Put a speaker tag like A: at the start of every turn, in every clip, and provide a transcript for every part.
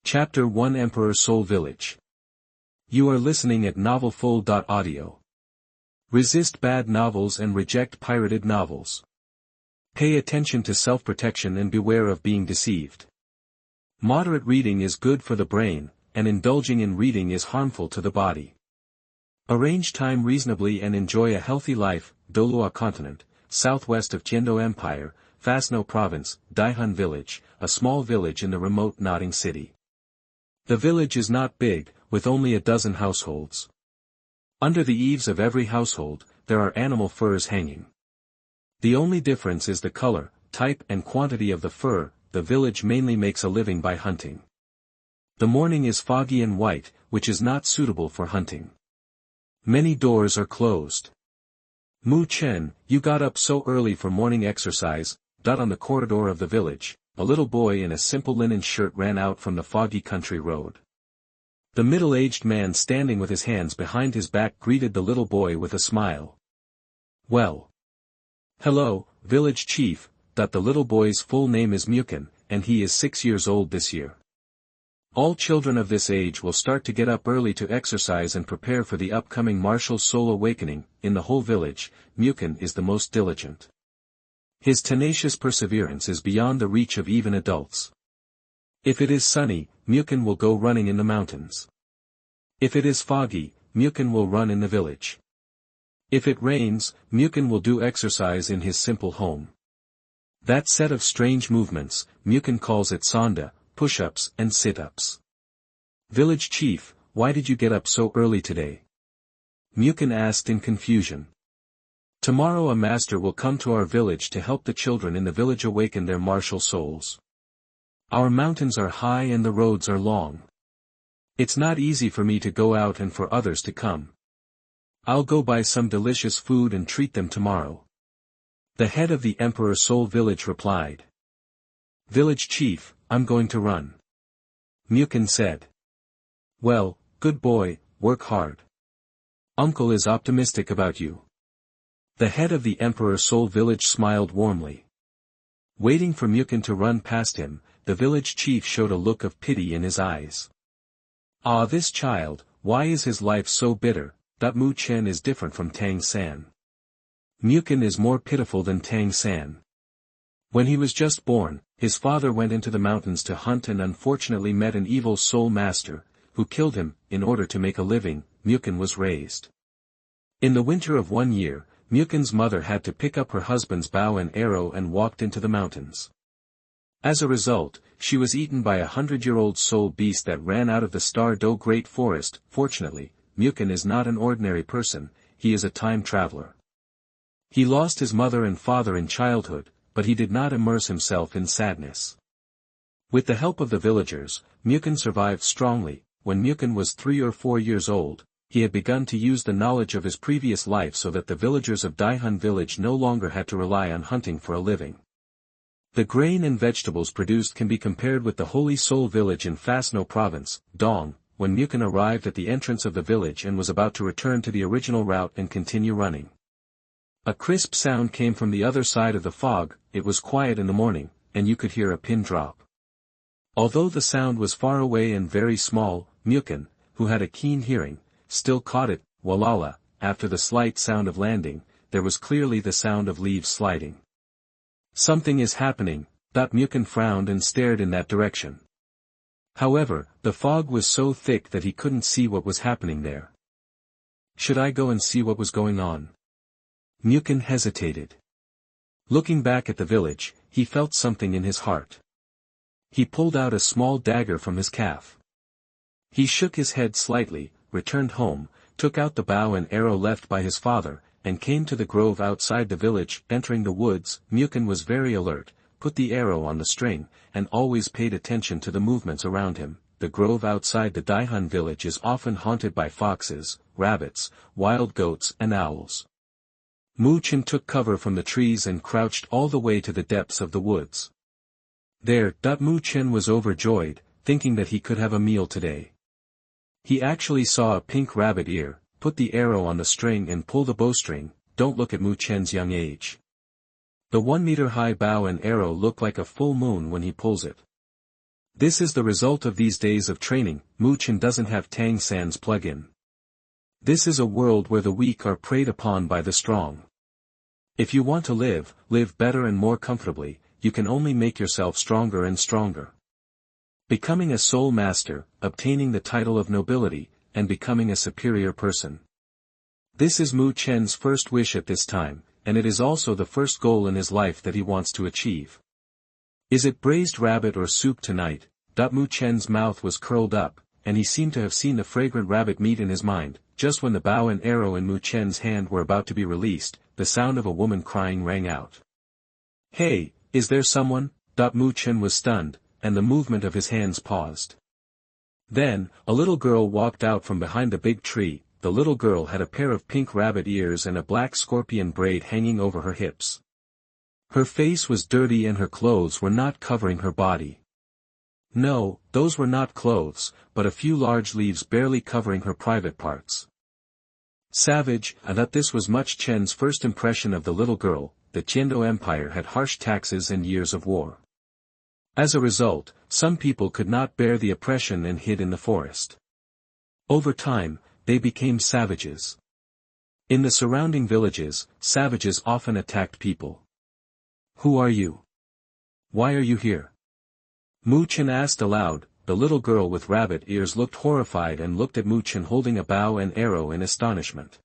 A: Chapter 1 Emperor Soul Village. You are listening at novelfull.audio. Resist bad novels and reject pirated novels. Pay attention to self-protection and beware of being deceived. Moderate reading is good for the brain, and indulging in reading is harmful to the body. Arrange time reasonably and enjoy a healthy life. Douluo continent, southwest of Tiando Empire, Fasno province, Daihun village, a small village in the remote nodding city. The village is not big, with only a dozen households. Under the eaves of every household, there are animal furs hanging. The only difference is the color, type and quantity of the fur. The village mainly makes a living by hunting. The morning is foggy and white, which is not suitable for hunting. Many doors are closed. Chen, you got up so early for morning exercise. On the corridor of the village, a little boy in a simple linen shirt ran out from the foggy country road. The middle-aged man standing with his hands behind his back greeted the little boy with a smile. Well. Hello, village chief. The little boy's full name is Mtlnovel, and he is 6 years old this year. All children of this age will start to get up early to exercise and prepare for the upcoming martial soul awakening. In the whole village, Mtlnovel is the most diligent. His tenacious perseverance is beyond the reach of even adults. If it is sunny, Mtlnovel will go running in the mountains. If it is foggy, Mtlnovel will run in the village. If it rains, Mtlnovel will do exercise in his simple home. That set of strange movements, Mtlnovel calls it sonda, push-ups and sit-ups. Village chief, why did you get up so early today? Mtlnovel asked in confusion. Tomorrow a master will come to our village to help the children in the village awaken their martial souls. Our mountains are high and the roads are long. It's not easy for me to go out and for others to come. I'll go buy some delicious food and treat them tomorrow. The head of the Emperor Soul village replied. Village chief, I'm going to run. Mtlnovel said. Well, good boy, work hard. Uncle is optimistic about you. The head of the Emperor Soul village smiled warmly. Waiting for Mtlnovel to run past him, the village chief showed a look of pity in his eyes. Ah, this child, why is his life so bitter? Chen is different from Tang San. Mtlnovel is more pitiful than Tang San. When he was just born, his father went into the mountains to hunt and unfortunately met an evil soul master, who killed him. In order to make a living, Mtlnovel was raised. In the winter of 1 year, Mtlnovel's mother had to pick up her husband's bow and arrow and walked into the mountains. As a result, she was eaten by a 100-year-old soul beast that ran out of the Star Do Great Forest. Fortunately, Mtlnovel is not an ordinary person, he is a time traveler. He lost his mother and father in childhood, but he did not immerse himself in sadness. With the help of the villagers, Mtlnovel survived strongly. When Mtlnovel was 3 or 4 years old, he had begun to use the knowledge of his previous life so that the villagers of Daihun village no longer had to rely on hunting for a living. The grain and vegetables produced can be compared with the Holy Soul village in Fasno province, Dong, when Mtlnovel arrived at the entrance of the village and was about to return to the original route and continue running. A crisp sound came from the other side of the fog. It was quiet in the morning, and you could hear a pin drop. Although the sound was far away and very small, Mtlnovel, who had a keen hearing, still caught it. Walala, after the slight sound of landing, there was clearly the sound of leaves sliding. Something is happening. Mtlnovel frowned and stared in that direction. However, the fog was so thick that he couldn't see what was happening there. Should I go and see what was going on? Mtlnovel hesitated. Looking back at the village, he felt something in his heart. He pulled out a small dagger from his calf. He shook his head slightly, returned home, took out the bow and arrow left by his father, and came to the grove outside the village. Entering the woods, Mtlnovel was very alert, put the arrow on the string, and always paid attention to the movements around him. The grove outside the Daihun village is often haunted by foxes, rabbits, wild goats and owls. Chen took cover from the trees and crouched all the way to the depths of the woods. There, Chen was overjoyed, thinking that he could have a meal today. He actually saw a pink rabbit ear, put the arrow on the string and pull the bowstring. Don't look at Chen's young age. The 1-meter-high bow and arrow look like a full moon when he pulls it. This is the result of these days of training. Mu Chen doesn't have Tang San's plug-in. This is a world where the weak are preyed upon by the strong. If you want to live better and more comfortably, you can only make yourself stronger and stronger. Becoming a soul master, obtaining the title of nobility, and becoming a superior person. This is Mu Chen's first wish at this time, and it is also the first goal in his life that he wants to achieve. Is it braised rabbit or soup tonight? Mu Chen's mouth was curled up, and he seemed to have seen the fragrant rabbit meat in his mind. Just when the bow and arrow in Mu Chen's hand were about to be released, the sound of a woman crying rang out. Hey, is there someone? Mu Chen was stunned, and the movement of his hands paused. Then, a little girl walked out from behind the big tree. The little girl had a pair of pink rabbit ears and a black scorpion braid hanging over her hips. Her face was dirty and her clothes were not covering her body. No, those were not clothes, but a few large leaves barely covering her private parts. Savage, and that this was Mu Chen's first impression of the little girl. The Qiando Empire had harsh taxes and years of war. As a result, some people could not bear the oppression and hid in the forest. Over time, they became savages. In the surrounding villages, savages often attacked people. Who are you? Why are you here? Mu Chen asked aloud. The little girl with rabbit ears looked horrified and looked at Mu Chen holding a bow and arrow in astonishment.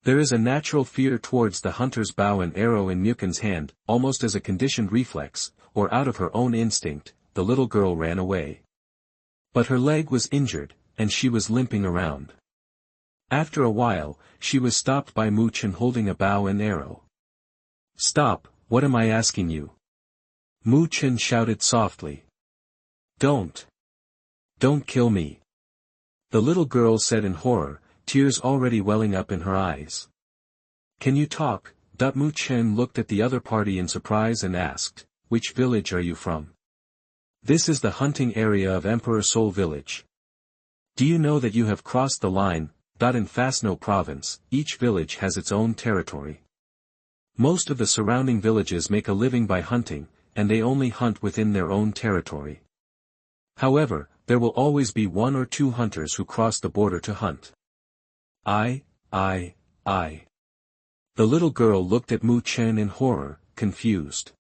A: There is a natural fear towards the hunter's bow and arrow in Mu Chen's hand, almost as a conditioned reflex, or out of her own instinct. The little girl ran away. But her leg was injured, and she was limping around. After a while, she was stopped by Mu Chen holding a bow and arrow. Stop, what am I asking you? Mu Chen shouted softly. Don't kill me. The little girl said in horror, tears already welling up in her eyes. Can you talk? Mu Chen looked at the other party in surprise and asked, which village are you from? This is the hunting area of Emperor Soul Village. Do you know that you have crossed the line? In Fasno province, each village has its own territory. Most of the surrounding villages make a living by hunting, and they only hunt within their own territory. However, there will always be 1 or 2 hunters who cross the border to hunt. I. The little girl looked at Mu Chen in horror, confused.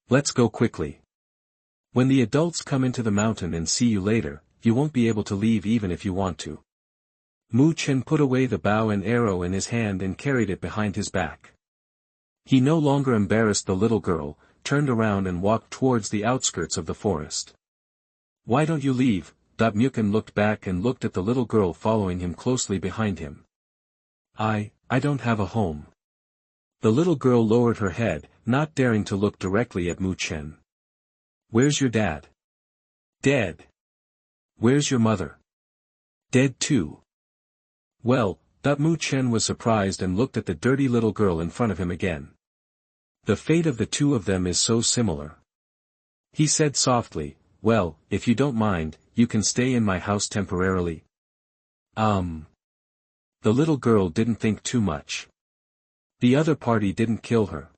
A: Let's go quickly. When the adults come into the mountain and see you later, you won't be able to leave even if you want to. Mu Chen put away the bow and arrow in his hand and carried it behind his back. He no longer embarrassed the little girl, turned around and walked towards the outskirts of the forest. Why don't you leave? Mu Chen looked back and looked at the little girl following him closely behind him. I don't have a home. The little girl lowered her head, not daring to look directly at Mu Chen. Where's your dad? Dead. Where's your mother? Dead too. Well, Mu Chen was surprised and looked at the dirty little girl in front of him again. The fate of the two of them is so similar. He said softly, well, if you don't mind, you can stay in my house temporarily. The little girl didn't think too much. The other party didn't kill her.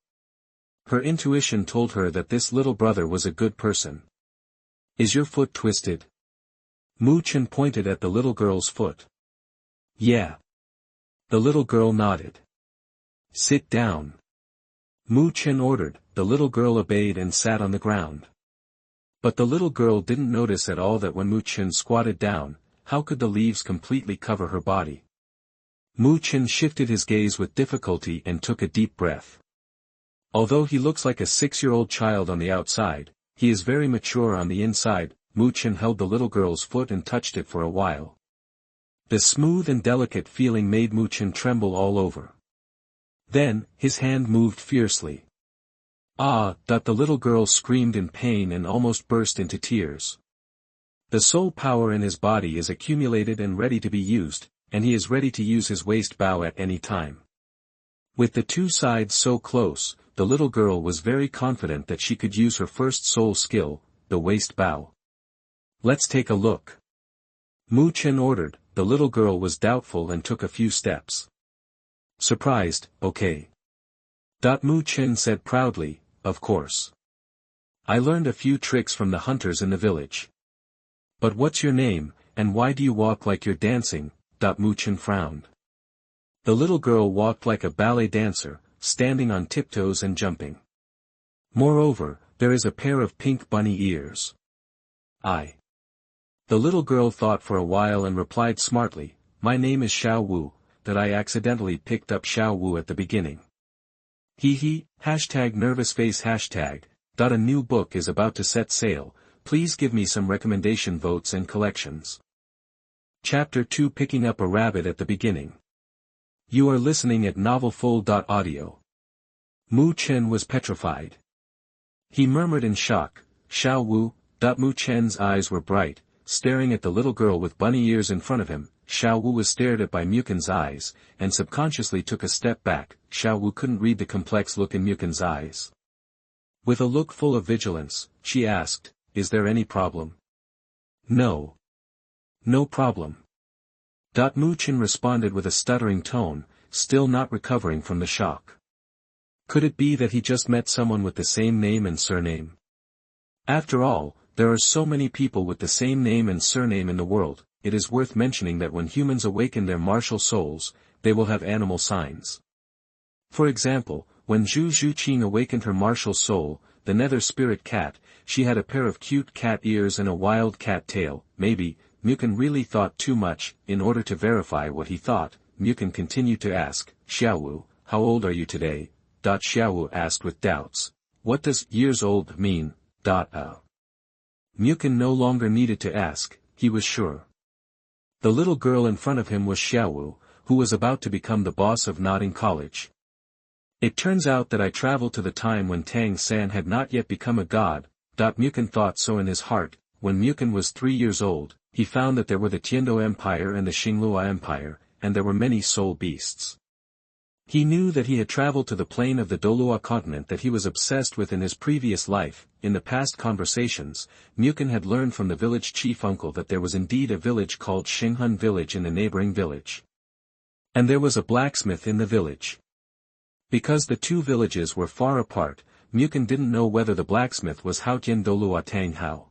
A: Her intuition told her that this little brother was a good person. Is your foot twisted? Mu Chen pointed at the little girl's foot. Yeah. The little girl nodded. Sit down. Mu Chen ordered. The little girl obeyed and sat on the ground. But the little girl didn't notice at all that when Mu Chen squatted down, how could the leaves completely cover her body? Mu Chen shifted his gaze with difficulty and took a deep breath. Although he looks like a 6-year-old child on the outside, he is very mature on the inside. Mu Chen held the little girl's foot and touched it for a while. The smooth and delicate feeling made Mu Chen tremble all over. Then, his hand moved fiercely. The little girl screamed in pain and almost burst into tears. The soul power in his body is accumulated and ready to be used, and he is ready to use his waist bow at any time. With the two sides so close, the little girl was very confident that she could use her first soul skill, the waist bow. Let's take a look. Mu Chen ordered. The little girl was doubtful and took a few steps. Surprised, okay. Mu Chen said proudly, of course. I learned a few tricks from the hunters in the village. But what's your name, and why do you walk like you're dancing? Chen frowned. The little girl walked like a ballet dancer, standing on tiptoes and jumping. Moreover, there is a pair of pink bunny ears. The little girl thought for a while and replied smartly, my name is Xiao Wu, that I accidentally picked up Xiao Wu at the beginning. Hee, #nervous face #. A new book is about to set sail, please give me some recommendation votes and collections. Chapter 2 Picking Up a Rabbit at the Beginning. You are listening at novelfull.audio. Chen was petrified. He murmured in shock, Xiao Wu. Chen's eyes were bright, staring at the little girl with bunny ears in front of him. Xiao Wu was stared at by Mukin's eyes, and subconsciously took a step back. Xiao Wu couldn't read the complex look in Mukin's eyes. With a look full of vigilance, she asked, is there any problem? No. No problem. Chen responded with a stuttering tone, still not recovering from the shock. Could it be that he just met someone with the same name and surname? After all, there are so many people with the same name and surname in the world. It is worth mentioning that when humans awaken their martial souls, they will have animal signs. For example, when Zhu Zhuqing awakened her martial soul, the nether spirit cat, she had a pair of cute cat ears and a wild cat tail. Maybe, Mukin really thought too much. In order to verify what he thought, Mukin continued to ask, Xiao Wu, how old are you today? Xiao Wu asked with doubts. What does years old mean? Mukin no longer needed to ask, he was sure. The little girl in front of him was Xiao Wu, who was about to become the boss of Nodding College. It turns out that I traveled to the time when Tang San had not yet become a god. Mukin thought so in his heart. When Mukin was 3 years old, he found that there were the Tiando Empire and the Xinglua Empire, and there were many soul beasts. He knew that he had traveled to the plane of the Douluo continent that he was obsessed with in his previous life. In the past conversations, Mukin had learned from the village chief uncle that there was indeed a village called Xinghun village in the neighboring village. And there was a blacksmith in the village. Because the two villages were far apart, Mukin didn't know whether the blacksmith was Haotian Douluo Tang Hao.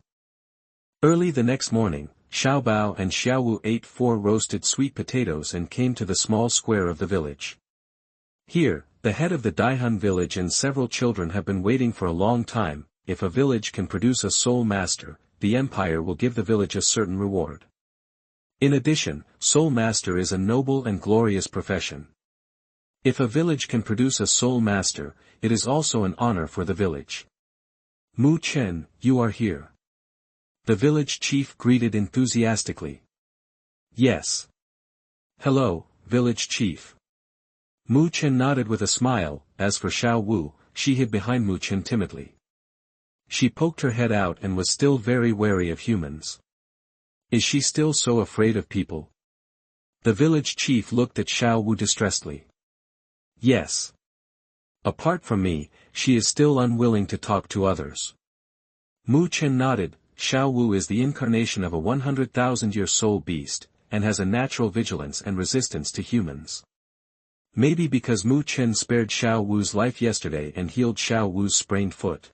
A: Early the next morning, Xiao Bao and Xiao Wu ate 4 roasted sweet potatoes and came to the small square of the village. Here, the head of the Daihun village and several children have been waiting for a long time. If a village can produce a soul master, the empire will give the village a certain reward. In addition, soul master is a noble and glorious profession. If a village can produce a soul master, it is also an honor for the village. Chen, you are here. The village chief greeted enthusiastically. Yes. Hello, village chief. Chen nodded with a smile. As for Xiao Wu, she hid behind Chen timidly. She poked her head out and was still very wary of humans. Is she still so afraid of people? The village chief looked at Xiao Wu distressedly. Yes. Apart from me, she is still unwilling to talk to others. Chen nodded. Xiao Wu is the incarnation of a 100,000-year soul beast, and has a natural vigilance and resistance to humans. Maybe because Chen spared Xiao Wu's life yesterday and healed Xiao Wu's sprained foot.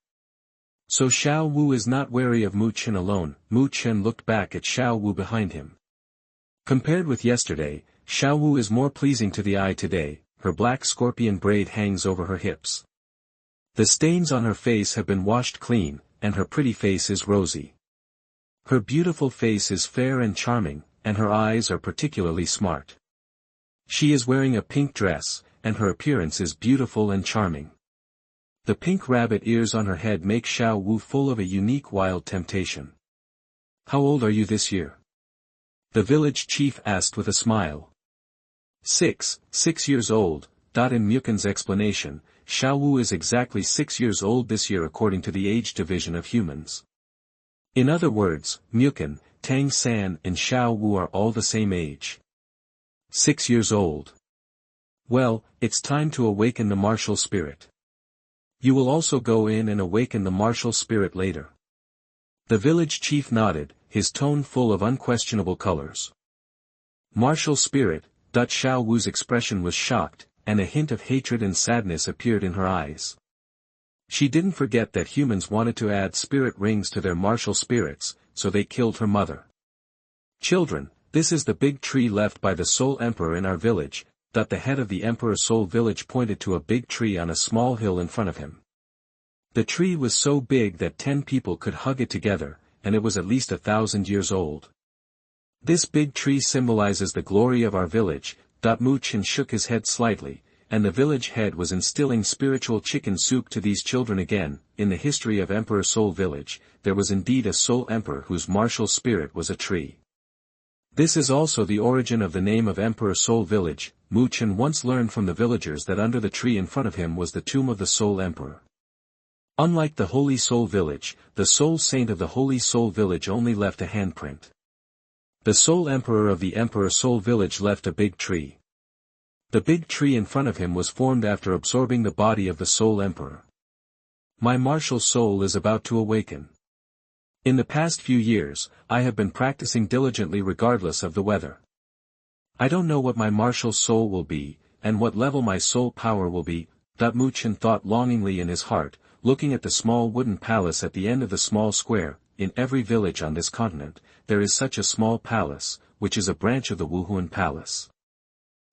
A: So Xiao Wu is not wary of Chen alone. Chen looked back at Xiao Wu behind him. Compared with yesterday, Xiao Wu is more pleasing to the eye today. Her black scorpion braid hangs over her hips. The stains on her face have been washed clean, and her pretty face is rosy. Her beautiful face is fair and charming, and her eyes are particularly smart. She is wearing a pink dress, and her appearance is beautiful and charming. The pink rabbit ears on her head make Xiao Wu full of a unique wild temptation. How old are you this year? The village chief asked with a smile. 6 years old. In Mukin's explanation, Xiao Wu is exactly 6 years old this year according to the age division of humans. In other words, Mukin, Tang San and Xiao Wu are all the same age. 6 years old. Well, it's time to awaken the martial spirit. You will also go in and awaken the martial spirit later. The village chief nodded, his tone full of unquestionable colors. Martial spirit. Xiao Wu's expression was shocked, and a hint of hatred and sadness appeared in her eyes. She didn't forget that humans wanted to add spirit rings to their martial spirits, so they killed her mother. Children, this is the big tree left by the Soul Emperor in our village. The head of the Emperor's Soul village pointed to a big tree on a small hill in front of him. The tree was so big that 10 people could hug it together, and it was at least 1,000 years old. This big tree symbolizes the glory of our village. Mtlnovel shook his head slightly, and the village head was instilling spiritual chicken soup to these children again. In the history of Emperor Soul Village, there was indeed a Soul Emperor whose martial spirit was a tree. This is also the origin of the name of Emperor Soul Village. Mtlnovel once learned from the villagers that under the tree in front of him was the tomb of the Soul Emperor. Unlike the Holy Soul Village, the Soul Saint of the Holy Soul Village only left a handprint. The Soul Emperor of the Emperor Soul Village left a big tree. The big tree in front of him was formed after absorbing the body of the Soul Emperor. My martial soul is about to awaken. In the past few years, I have been practicing diligently regardless of the weather. I don't know what my martial soul will be, and what level my soul power will be. Mtlnovel thought longingly in his heart, looking at the small wooden palace at the end of the small square. In every village on this continent, there is such a small palace, which is a branch of the Wuhuan Palace.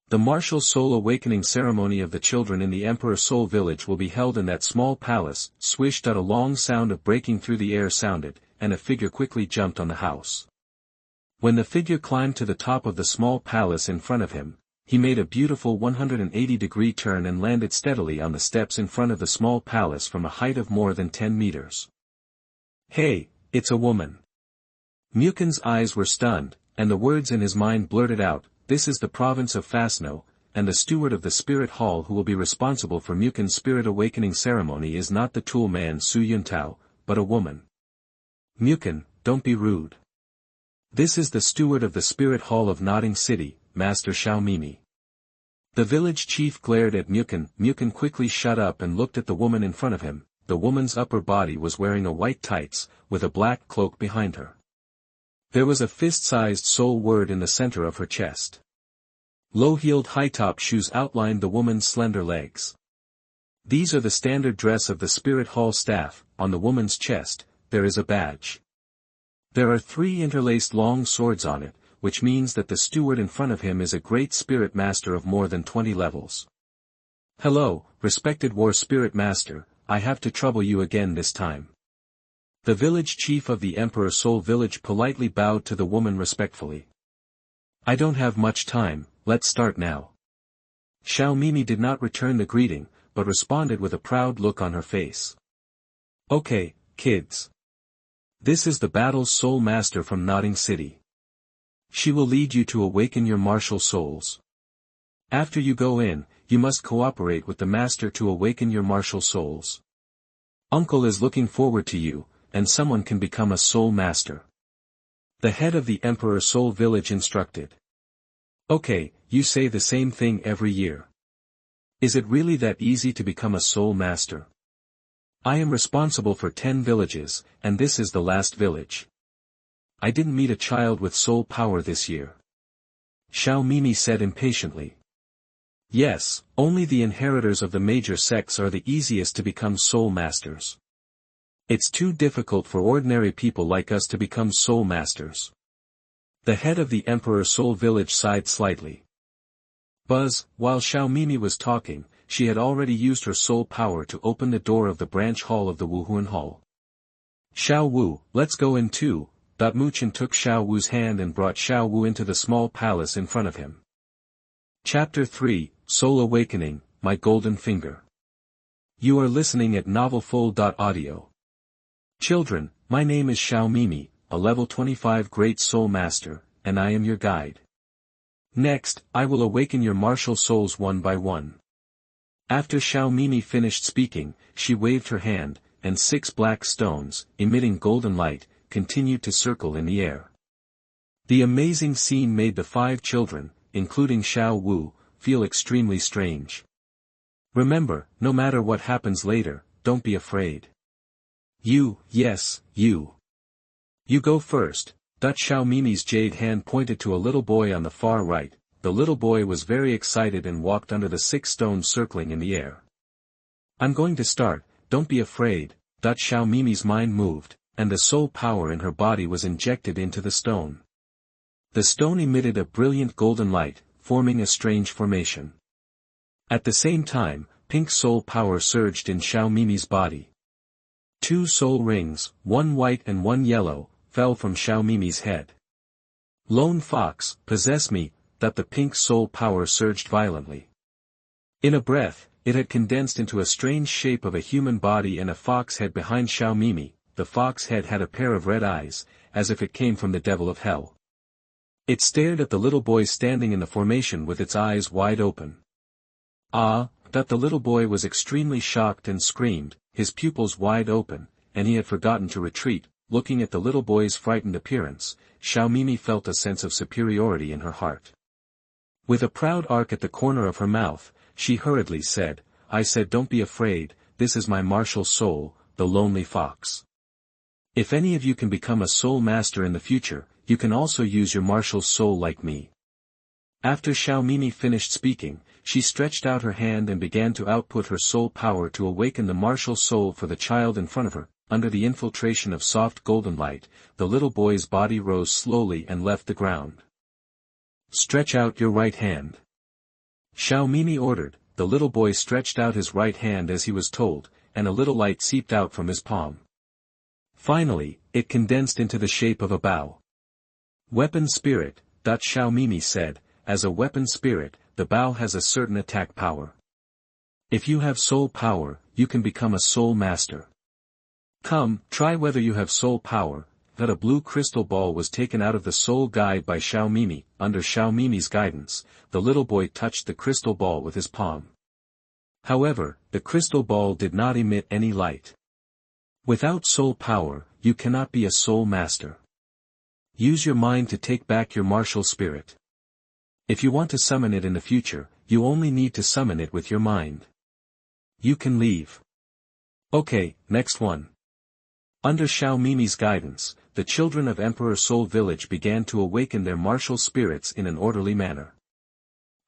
A: The martial soul awakening ceremony of the children in the Emperor Soul Village will be held in that small palace. Swish! A long sound of breaking through the air sounded, and a figure quickly jumped on the house. When the figure climbed to the top of the small palace in front of him, he made a beautiful 180-degree turn and landed steadily on the steps in front of the small palace from a height of more than 10 meters. Hey, it's a woman. Mtlnovel's eyes were stunned, and the words in his mind blurted out, this is the province of Fasno, and the steward of the spirit hall who will be responsible for Mtlnovel's spirit awakening ceremony is not the tool man Su Yuntao, but a woman. Mtlnovel, don't be rude. This is the steward of the spirit hall of Nodding City, Master Xiao Mimi. The village chief glared at Mtlnovel. Mtlnovel quickly shut up and looked at the woman in front of him. The woman's upper body was wearing a white tights, with a black cloak behind her. There was a fist-sized soul word in the center of her chest. Low-heeled high-top shoes outlined the woman's slender legs. These are the standard dress of the spirit hall staff. On the woman's chest, there is a badge. There are 3 interlaced long swords on it, which means that the steward in front of him is a great spirit master of more than 20 levels. Hello, respected war spirit master, I have to trouble you again this time. The village chief of the Emperor Soul Village politely bowed to the woman respectfully. I don't have much time, let's start now. Xiao Mimi did not return the greeting, but responded with a proud look on her face. Okay, kids. This is the battle's soul master from Nodding City. She will lead you to awaken your martial souls. After you go in, you must cooperate with the master to awaken your martial souls. Uncle is looking forward to you, and someone can become a soul master. The head of the Emperor Soul Village instructed. Okay, you say the same thing every year. Is it really that easy to become a soul master? I am responsible for 10 villages, and this is the last village. I didn't meet a child with soul power this year. Xiao Mimi said impatiently. Yes, only the inheritors of the major sects are the easiest to become soul masters. It's too difficult for ordinary people like us to become soul masters. The head of the Emperor Soul Village sighed slightly. Buzz, while Xiao Mimi was talking, she had already used her soul power to open the door of the branch hall of the Wuhuan Hall. Xiao Wu, let's go in too. Mtlnovel took Xiao Wu's hand and brought Xiao Wu into the small palace in front of him. Chapter 3, Soul Awakening, My Golden Finger. You are listening at NovelFull.audio. Children, my name is Xiao Mimi, a level 25 Great Soul Master, and I am your guide. Next, I will awaken your martial souls one by one. After Xiao Mimi finished speaking, she waved her hand, and 6 black stones, emitting golden light, continued to circle in the air. The amazing scene made the 5 children, including Xiao Wu, feel extremely strange. Remember, no matter what happens later, don't be afraid. Yes, you. You go first. Xiao Mimi's jade hand pointed to a little boy on the far right. The little boy was very excited and walked under the 6 stones circling in the air. I'm going to start. don't be afraid. Xiao Mimi's mind moved, and the soul power in her body was injected into the stone. The stone emitted a brilliant golden light, forming a strange formation. At the same time, pink soul power surged in Xiao Mimi's body. 2 soul rings, one white and one yellow, fell from Xiao Mimi's head. Lone fox, possess me, that the pink soul power surged violently. In a breath, it had condensed into a strange shape of a human body and a fox head behind Xiao Mimi. The fox head had a pair of red eyes, as if it came from the devil of hell. It stared at the little boy standing in the formation with its eyes wide open. That the little boy was extremely shocked and screamed, his pupils wide open, and he had forgotten to retreat. Looking at the little boy's frightened appearance, Xiao Mimi felt a sense of superiority in her heart. With a proud arc at the corner of her mouth, she hurriedly said, I said don't be afraid, this is my martial soul, the lonely fox. If any of you can become a soul master in the future, you can also use your martial soul like me. After Xiao Mimi finished speaking, she stretched out her hand and began to output her soul power to awaken the martial soul for the child in front of her. Under the infiltration of soft golden light, the little boy's body rose slowly and left the ground. Stretch out your right hand. Xiao Mimi ordered. The little boy stretched out his right hand as he was told, and a little light seeped out from his palm. Finally, it condensed into the shape of a bow. Weapon spirit, Xiao Mimi said, as a weapon spirit, the bow has a certain attack power. If you have soul power, you can become a soul master. Come, try whether you have soul power. That a blue crystal ball was taken out of the soul guide by Xiao Mimi. Under Xiao Mimi's guidance, the little boy touched the crystal ball with his palm. However, the crystal ball did not emit any light. Without soul power, you cannot be a soul master. Use your mind to take back your martial spirit. If you want to summon it in the future, you only need to summon it with your mind. You can leave. Okay, next one. Under Xiao Mimi's guidance, the children of Emperor Soul Village began to awaken their martial spirits in an orderly manner.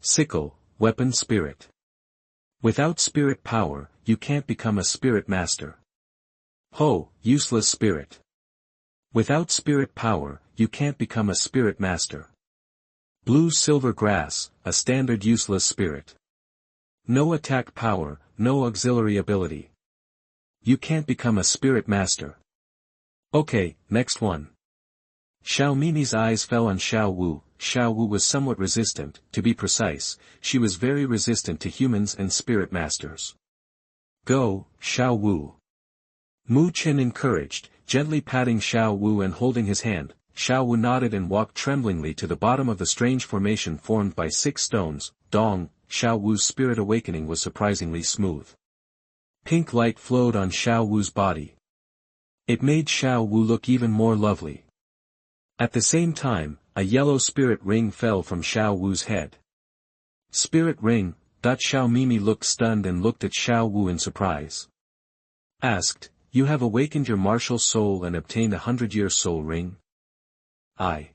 A: Sickle, weapon spirit. Without spirit power, you can't become a spirit master. Ho, useless spirit. Without spirit power, you can't become a spirit master. Blue silver grass, a standard useless spirit. No attack power, no auxiliary ability. You can't become a spirit master. Okay, next one. Xiao Mimi's eyes fell on Xiao Wu. Xiao Wu was somewhat resistant, to be precise, she was very resistant to humans and spirit masters. Go, Xiao Wu. Mu Qin encouraged, gently patting Xiao Wu and holding his hand. Xiao Wu nodded and walked tremblingly to the bottom of the strange formation formed by 6 stones. Dong, Xiao Wu's spirit awakening was surprisingly smooth. Pink light flowed on Xiao Wu's body. It made Xiao Wu look even more lovely. At the same time, a yellow spirit ring fell from Xiao Wu's head. Spirit ring, Xiao Mimi looked stunned and looked at Xiao Wu in surprise. Asked, you have awakened your martial soul and obtained 100-year soul ring? I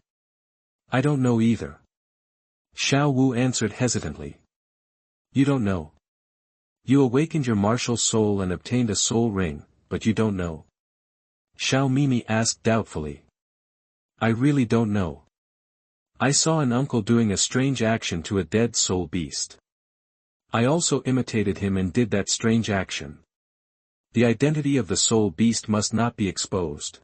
A: don't know either. Xiao Wu answered hesitantly. You don't know. You awakened your martial soul and obtained a soul ring, but you don't know. Xiao Mimi asked doubtfully. I really don't know. I saw an uncle doing a strange action to a dead soul beast. I also imitated him and did that strange action. The identity of the soul beast must not be exposed.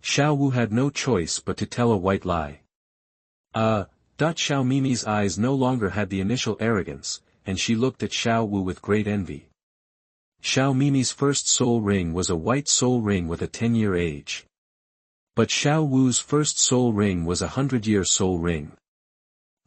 A: Xiao Wu had no choice but to tell a white lie. Xiao Mimi's eyes no longer had the initial arrogance, and she looked at Xiao Wu with great envy. Xiao Mimi's first soul ring was a white soul ring with a 10-year age. But Xiao Wu's first soul ring was a 100-year soul ring.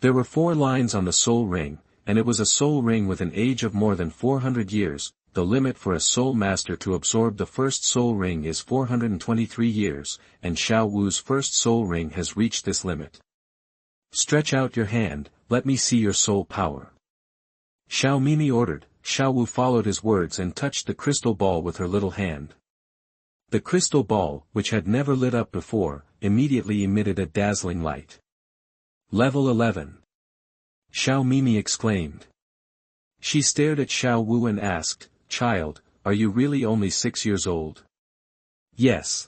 A: There were 4 lines on the soul ring, and it was a soul ring with an age of more than 400 years. The limit for a soul master to absorb the first soul ring is 423 years, and Xiao Wu's first soul ring has reached this limit. Stretch out your hand, let me see your soul power. Xiao Mimi ordered. Xiao Wu followed his words and touched the crystal ball with her little hand. The crystal ball, which had never lit up before, immediately emitted a dazzling light. Level 11. Xiao Mimi exclaimed. She stared at Xiao Wu and asked, Child, are you really only 6 years old? Yes.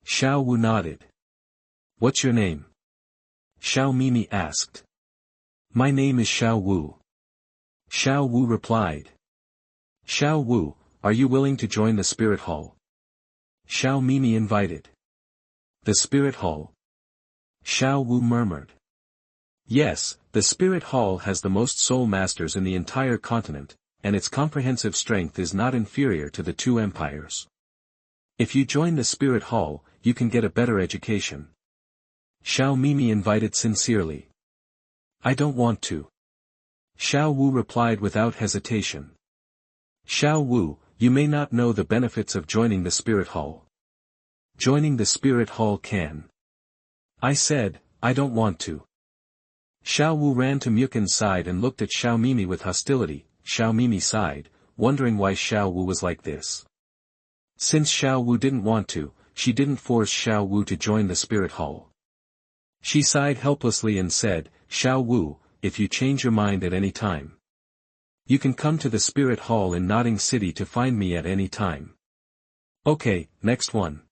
A: Xiao Wu nodded. What's your name? Xiao Mimi asked. My name is Xiao Wu. Xiao Wu replied. Xiao Wu, are you willing to join the spirit hall? Xiao Mimi invited. The spirit hall? Xiao Wu murmured. Yes, the spirit hall has the most soul masters in the entire continent, and its comprehensive strength is not inferior to the two empires. If you join the spirit hall, you can get a better education. Xiao Mimi invited sincerely. I don't want to. Xiao Wu replied without hesitation. Xiao Wu, you may not know the benefits of joining the spirit hall. Joining the spirit hall can. I said, I don't want to. Xiao Wu ran to Mtlnovel's side and looked at Xiao Mimi with hostility. Xiao Mimi sighed, wondering why Xiao Wu was like this. Since Xiao Wu didn't want to, she didn't force Xiao Wu to join the spirit hall. She sighed helplessly and said, Xiao Wu, if you change your mind at any time, you can come to the spirit hall in Notting City to find me at any time. Okay, next one.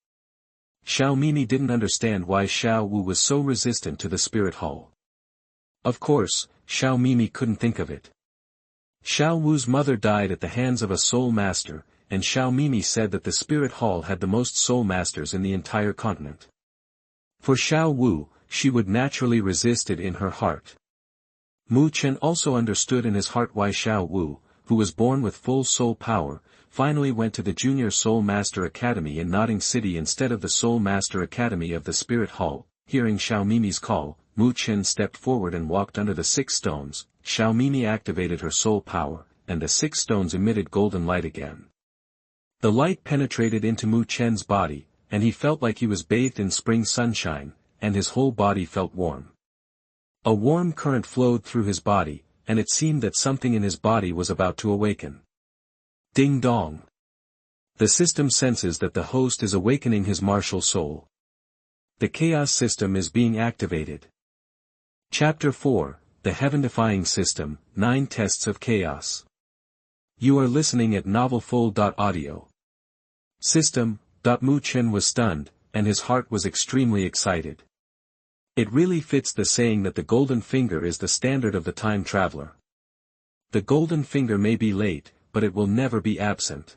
A: Xiao Mimi didn't understand why Xiao Wu was so resistant to the spirit hall. Of course, Xiao Mimi couldn't think of it. Xiao Wu's mother died at the hands of a soul master, and Xiao Mimi said that the spirit hall had the most soul masters in the entire continent. For Xiao Wu, she would naturally resist it in her heart. Mu Chen also understood in his heart why Xiao Wu, who was born with full soul power, finally went to the Junior Soul Master Academy in Notting City instead of the Soul Master Academy of the Spirit Hall. Hearing Xiao Mimi's call, Mu Chen stepped forward and walked under the 6 stones. Xiao Mimi activated her soul power, and the 6 stones emitted golden light again. The light penetrated into Mu Chen's body, and he felt like he was bathed in spring sunshine, and his whole body felt warm. A warm current flowed through his body, and it seemed that something in his body was about to awaken. Ding dong. The system senses that the host is awakening his martial soul. The chaos system is being activated. Chapter 4, The Heaven-Defying System, 9 Tests of Chaos. You are listening at novelfull.audio. System. Mu Chen was stunned, and his heart was extremely excited. It really fits the saying that the golden finger is the standard of the time traveler. The golden finger may be late, but it will never be absent.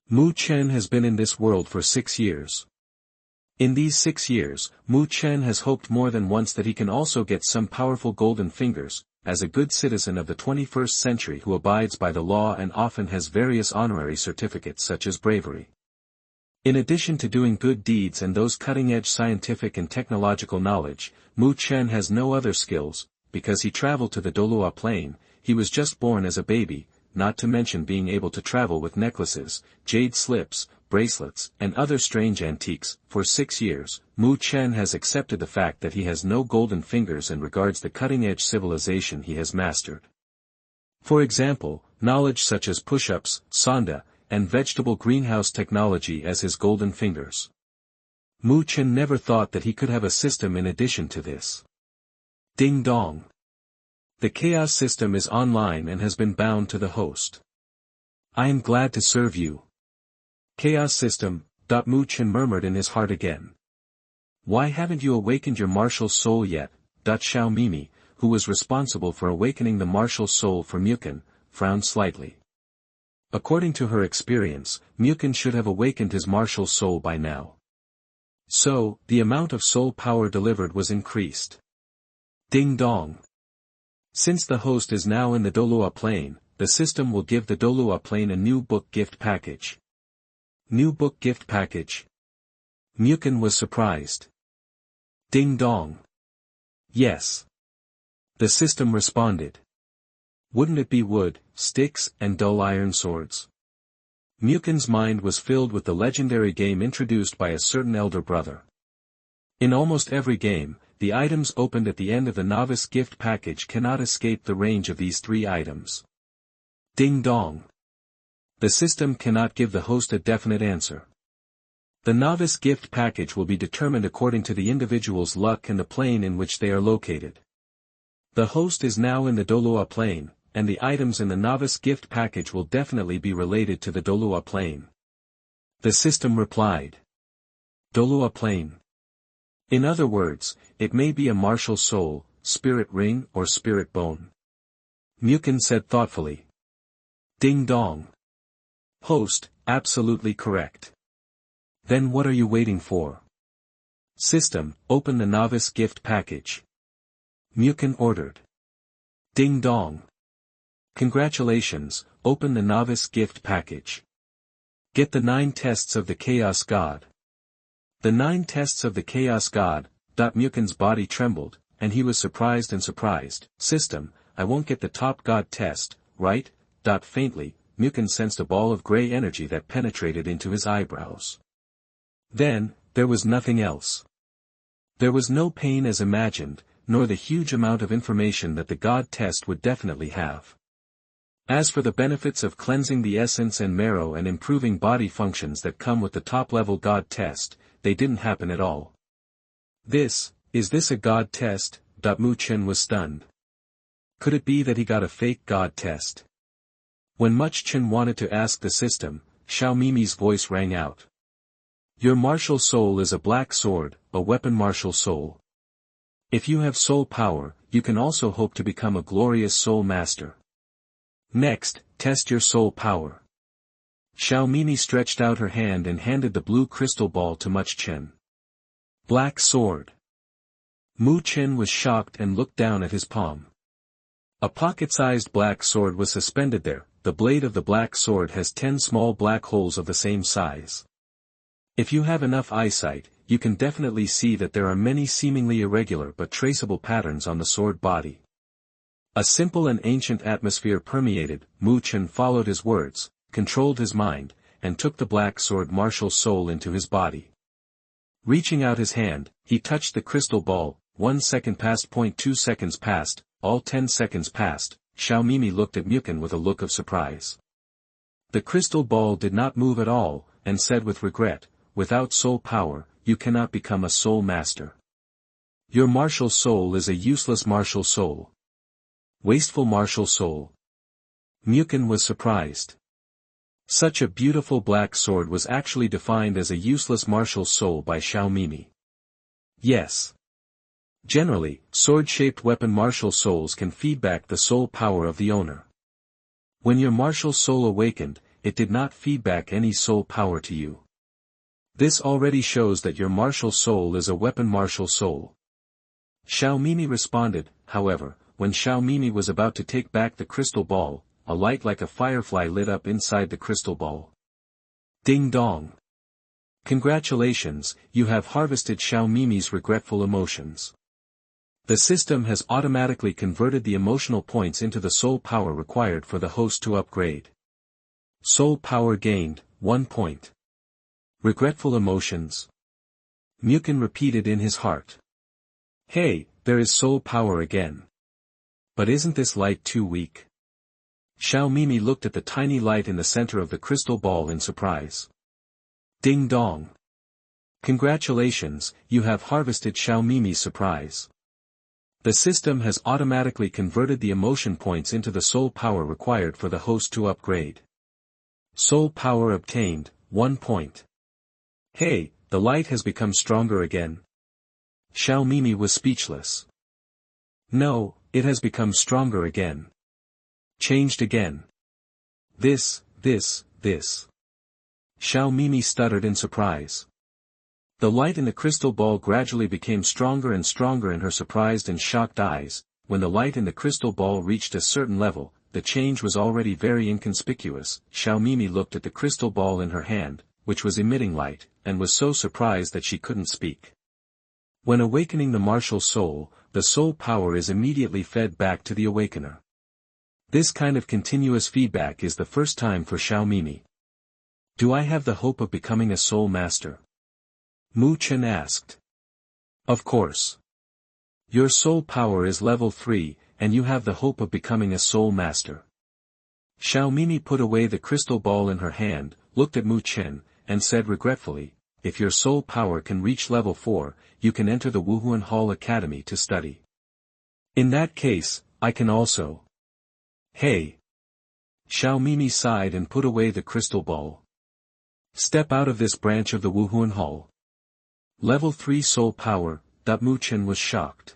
A: Mu Chen has been in this world for 6 years. In these 6 years, Mu Chen has hoped more than once that he can also get some powerful golden fingers, as a good citizen of the 21st century who abides by the law and often has various honorary certificates such as bravery. In addition to doing good deeds and those cutting-edge scientific and technological knowledge, Mu Chen has no other skills. Because he traveled to the Douluo plain, he was just born as a baby, not to mention being able to travel with necklaces, jade slips, bracelets, and other strange antiques. For 6 years, Mu Chen has accepted the fact that he has no golden fingers and regards the cutting-edge civilization he has mastered. For example, knowledge such as push-ups, sonda, and vegetable greenhouse technology as his golden fingers. Mu Chen never thought that he could have a system in addition to this. Ding dong. The chaos system is online and has been bound to the host. I am glad to serve you. Chaos system. Mu Chen murmured in his heart again. Why haven't you awakened your martial soul yet? Xiao Mimi, who was responsible for awakening the martial soul for Mtlnovel, frowned slightly. According to her experience, Mtlnovel should have awakened his martial soul by now. So, the amount of soul power delivered was increased. Ding dong. Since the host is now in the Douluo plain, the system will give the Douluo plain a new book gift package. New book gift package? Mtlnovel was surprised. Ding dong. Yes. The system responded. Wouldn't it be wood, sticks, and dull iron swords? Mtlnovel's mind was filled with the legendary game introduced by a certain elder brother. In almost every game, the items opened at the end of the novice gift package cannot escape the range of these 3 items. Ding dong. The system cannot give the host a definite answer. The novice gift package will be determined according to the individual's luck and the plane in which they are located. The host is now in the Douluo plain, and the items in the novice gift package will definitely be related to the Douluo plane. The system replied. Douluo plane. In other words, it may be a martial soul, spirit ring or spirit bone. Mukin said thoughtfully. Ding dong. Host, absolutely correct. Then what are you waiting for? System, open the novice gift package. Mukin ordered. Ding dong. Congratulations, open the novice gift package. Get the 9 tests of the Chaos God. The 9 tests of the Chaos God. Mukin's body trembled, and he was surprised. System, I won't get the top God test, right? Faintly, Mukin sensed a ball of gray energy that penetrated into his eyebrows. Then, there was nothing else. There was no pain as imagined, nor the huge amount of information that the God test would definitely have. As for the benefits of cleansing the essence and marrow and improving body functions that come with the top-level God test, they didn't happen at all. Is this a God test? Mu Chen was stunned. Could it be that he got a fake God test? When Much Chen wanted to ask the system, Xiao Mimi's voice rang out. Your martial soul is a black sword, a weapon martial soul. If you have soul power, you can also hope to become a glorious soul master. Next, test your soul power. Xiao Mimi stretched out her hand and handed the blue crystal ball to Much Chen. Black sword. Mu Chen was shocked and looked down at his palm. A pocket-sized black sword was suspended there. The blade of the black sword has 10 small black holes of the same size. If you have enough eyesight, you can definitely see that there are many seemingly irregular but traceable patterns on the sword body. A simple and ancient atmosphere permeated. Mu Chen followed his words, controlled his mind, and took the black sword martial soul into his body. Reaching out his hand, he touched the crystal ball. 1 second passed. 2 seconds passed, all 10 seconds passed. Xiao Mimi looked at Mukin with a look of surprise. The crystal ball did not move at all, and said with regret, without soul power, you cannot become a soul master. Your martial soul is a useless martial soul. Wasteful martial soul. Mukin was surprised. Such a beautiful black sword was actually defined as a useless martial soul by Xiao Mimi. Yes. Generally, sword-shaped weapon martial souls can feedback the soul power of the owner. When your martial soul awakened, it did not feedback any soul power to you. This already shows that your martial soul is a weapon martial soul. Xiao Mimi responded. However, when Xiao Mimi was about to take back the crystal ball, a light like a firefly lit up inside the crystal ball. Ding dong. Congratulations, you have harvested Xiao Mimi's regretful emotions. The system has automatically converted the emotional points into the soul power required for the host to upgrade. Soul power gained, 1 point. Regretful emotions. Mukin repeated in his heart. Hey, there is soul power again. But isn't this light too weak? Xiao Mimi looked at the tiny light in the center of the crystal ball in surprise. Ding dong. Congratulations, you have harvested Xiao Mimi's surprise. The system has automatically converted the emotion points into the soul power required for the host to upgrade. Soul power obtained, 1 point. Hey, the light has become stronger again. Xiao Mimi was speechless. No, it has become stronger again. Changed again. This. Xiao Mimi stuttered in surprise. The light in the crystal ball gradually became stronger and stronger in her surprised and shocked eyes. When the light in the crystal ball reached a certain level, the change was already very inconspicuous. Xiao Mimi looked at the crystal ball in her hand, which was emitting light, and was so surprised that she couldn't speak. When awakening the martial soul, the soul power is immediately fed back to the awakener. This kind of continuous feedback is the first time for Xiao Mimi. Do I have the hope of becoming a soul master? Mu Chen asked. Of course. Your soul power is level 3, and you have the hope of becoming a soul master. Xiao Mimi put away the crystal ball in her hand, looked at Mu Chen, and said regretfully, if your soul power can reach level 4, you can enter the Wuhuan Hall Academy to study. In that case, I can also. Hey! Xiao Mimi sighed and put away the crystal ball. Step out of this branch of the Wuhuan Hall. Level 3 soul power. Mu Chen was shocked.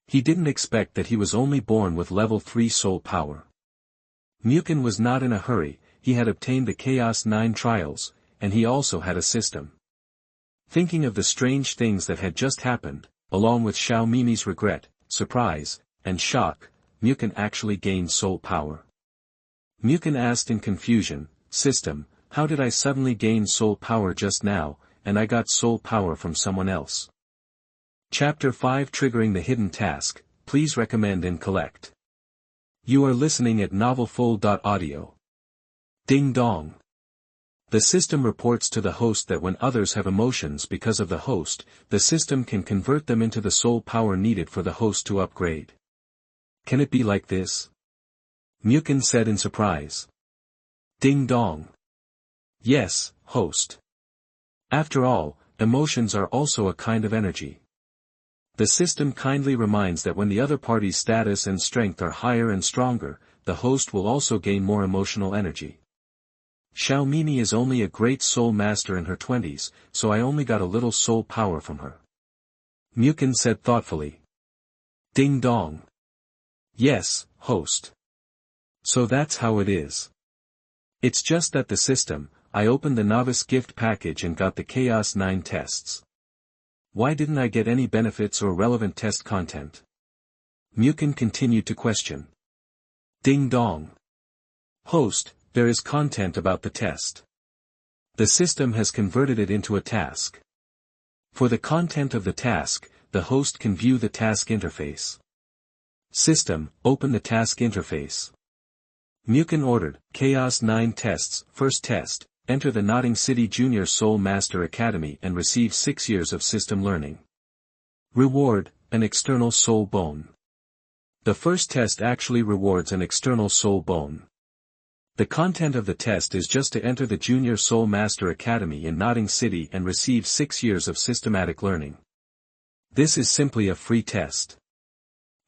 A: He didn't expect that he was only born with level 3 soul power. Mukin was not in a hurry, he had obtained the Chaos 9 trials, and he also had a system. Thinking of the strange things that had just happened, along with Xiao Mimi's regret, surprise, and shock, Mukin actually gained soul power. Mukin asked in confusion, "System, how did I suddenly gain soul power just now, and I got soul power from someone else?" Chapter 5 Triggering the Hidden Task, please recommend and collect. You are listening at novelfull.audio. Ding dong. The system reports to the host that when others have emotions because of the host, the system can convert them into the soul power needed for the host to upgrade. Can it be like this? Mukin said in surprise. Ding dong. Yes, host. After all, emotions are also a kind of energy. The system kindly reminds that when the other party's status and strength are higher and stronger, the host will also gain more emotional energy. Xiao Mimi is only a great soul master in her 20s, so I only got a little soul power from her. Mukin said thoughtfully. Ding dong. Yes, host. So that's how it is. It's just that the system, I opened the novice gift package and got the Chaos 9 tests. Why didn't I get any benefits or relevant test content? Mukin continued to question. Ding dong. Host, there is content about the test. The system has converted it into a task. For the content of the task, the host can view the task interface. System, open the task interface. Mukin ordered, Chaos 9 tests. First test, enter the Notting City Junior Soul Master Academy and receive 6 years of system learning. Reward, an external soul bone. The first test actually rewards an external soul bone. The content of the test is just to enter the Junior Soul Master Academy in Notting City and receive 6 years of systematic learning. This is simply a free test.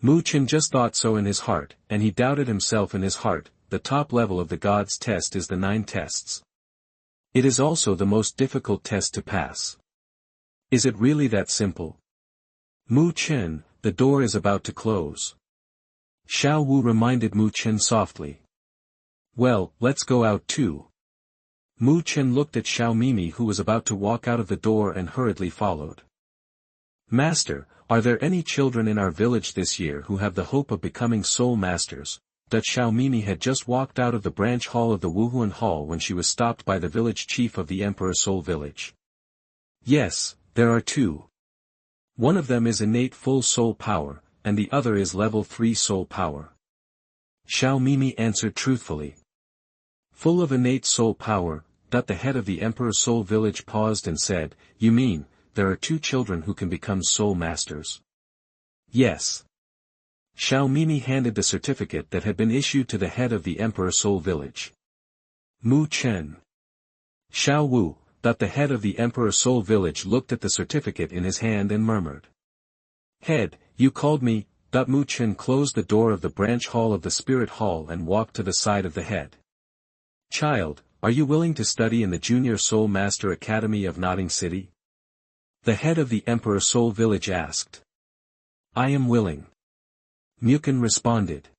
A: Mu Chen just thought so in his heart, and he doubted himself in his heart. The top level of the God's test is the 9 tests. It is also the most difficult test to pass. Is it really that simple? Mu Chen, the door is about to close. Xiao Wu reminded Mu Chen softly. Well, let's go out too. Mu Chen looked at Xiao Mimi who was about to walk out of the door and hurriedly followed. Master, are there any children in our village this year who have the hope of becoming soul masters? That Xiao Mimi had just walked out of the branch hall of the Wuhuan Hall when she was stopped by the village chief of the Emperor Soul Village. Yes, there are 2. One of them is innate full soul power, and the other is level 3 soul power. Xiao Mimi answered truthfully. Full of innate soul power. The head of the Emperor Soul Village paused and said, You mean, there are 2 children who can become soul masters? Yes. Xiao Mimi handed the certificate that had been issued to the head of the Emperor Soul Village. Mu Chen. Xiao Wu, the head of the Emperor Soul Village looked at the certificate in his hand and murmured. Head, you called me. Mu Chen closed the door of the branch hall of the Spirit Hall and walked to the side of the head. Child, are you willing to study in the Junior Soul Master Academy of Notting City? The head of the Emperor Soul Village asked. I am willing. Mukin responded.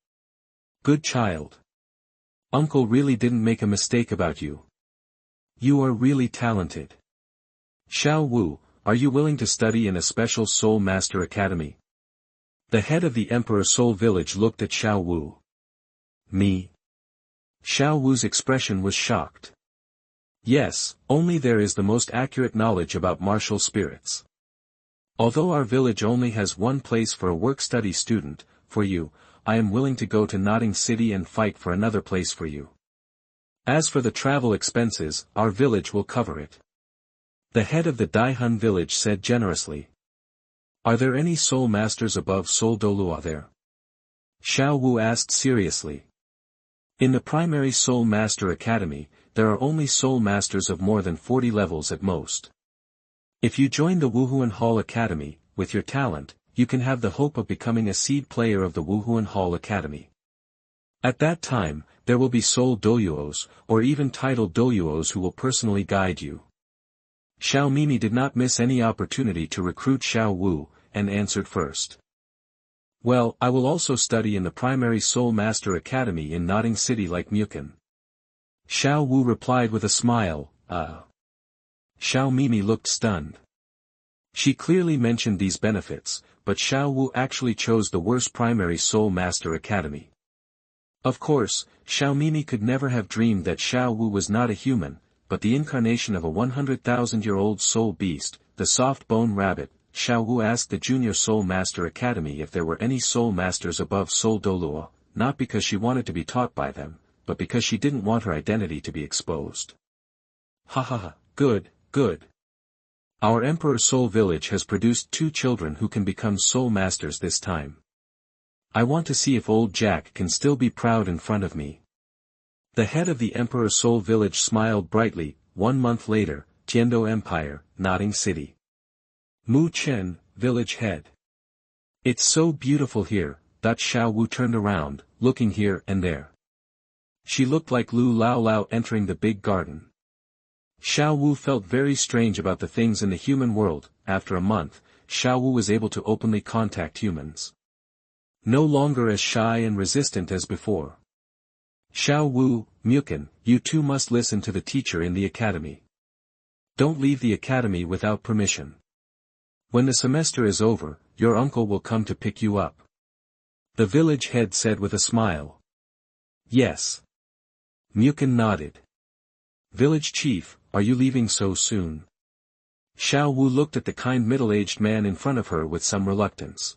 A: Good child. Uncle really didn't make a mistake about you. You are really talented. Xiao Wu, are you willing to study in a special Soul Master Academy? The head of the Emperor Soul Village looked at Xiao Wu. Me? Xiao Wu's expression was shocked. Yes, only there is the most accurate knowledge about martial spirits. Although our village only has one place for a work-study student, for you, I am willing to go to Notting City and fight for another place for you. As for the travel expenses, our village will cover it. The head of the Daihun village said generously. Are there any soul masters above Soul Douluo there? Xiao Wu asked seriously. In the primary Soul Master Academy, there are only soul masters of more than 40 levels at most. If you join the Wuhuan Hall Academy, with your talent, you can have the hope of becoming a seed player of the Wuhuan Hall Academy. At that time, there will be sole Douluos, or even titled Douluos who will personally guide you. Xiao Mimi did not miss any opportunity to recruit Xiao Wu, and answered first. Well, I will also study in the primary Soul Master Academy in Nodding City like Mukun. Xiao Wu replied with a smile, Xiao Mimi looked stunned. She clearly mentioned these benefits, but Xiao Wu actually chose the worst primary Soul Master Academy. Of course, Xiao Mimi could never have dreamed that Xiao Wu was not a human, but the incarnation of a 100,000-year-old soul beast, the soft-bone rabbit. Xiao Wu asked the Junior Soul Master Academy if there were any soul masters above Soul Douluo, not because she wanted to be taught by them, but because she didn't want her identity to be exposed. Ha ha ha, good, good. Our Emperor Soul Village has produced 2 children who can become soul masters this time. I want to see if old Jack can still be proud in front of me. The head of the Emperor Soul Village smiled brightly. 1 month later, Tiando Empire, Nodding City. Mu Chen, village head. It's so beautiful here. Xiao Wu turned around, looking here and there. She looked like Lu Lao Lao entering the big garden. Xiao Wu felt very strange about the things in the human world. After a month, Xiao Wu was able to openly contact humans. No longer as shy and resistant as before. Xiao Wu, Mukun, you too must listen to the teacher in the academy. Don't leave the academy without permission. When the semester is over, your uncle will come to pick you up. The village head said with a smile. Yes. Mukun nodded. Village chief, are you leaving so soon? Xiao Wu looked at the kind middle-aged man in front of her with some reluctance.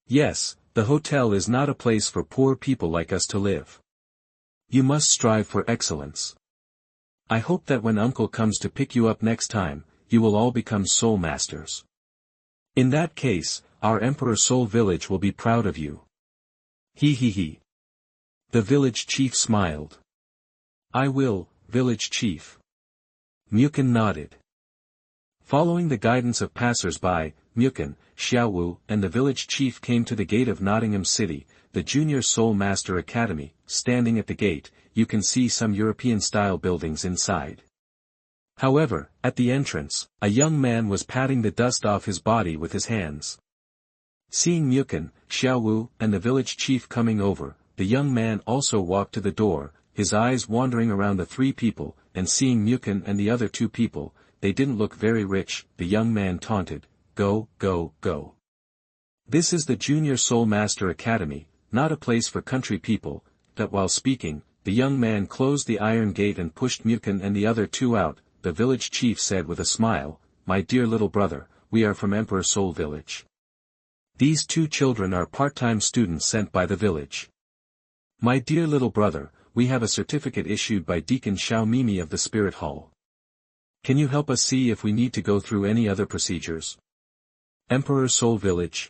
A: Yes, the hotel is not a place for poor people like us to live. You must strive for excellence. I hope that when uncle comes to pick you up next time, you will all become soul masters. In that case, our Emperor Soul Village will be proud of you. He. The village chief smiled. I will, village chief. Mukun nodded. Following the guidance of passers-by, Mukun, Xiao Wu, and the village chief came to the gate of Nottingham City, the Junior Soul Master Academy. Standing at the gate, you can see some European-style buildings inside. However, at the entrance, a young man was patting the dust off his body with his hands. Seeing Mukun, Xiao Wu, and the village chief coming over, the young man also walked to the door, his eyes wandering around the 3 people, and seeing Mukun and the other 2 people, they didn't look very rich. The young man taunted, Go, go, go. This is the Junior Soul Master Academy, not a place for country people. That while speaking, the young man closed the iron gate and pushed Mukun and the other 2 out. The village chief said with a smile, My dear little brother, we are from Emperor Soul Village. These 2 children are part-time students sent by the village. My dear little brother, we have a certificate issued by Deacon Xiao Mimi of the Spirit Hall. Can you help us see if we need to go through any other procedures? Emperor Soul Village.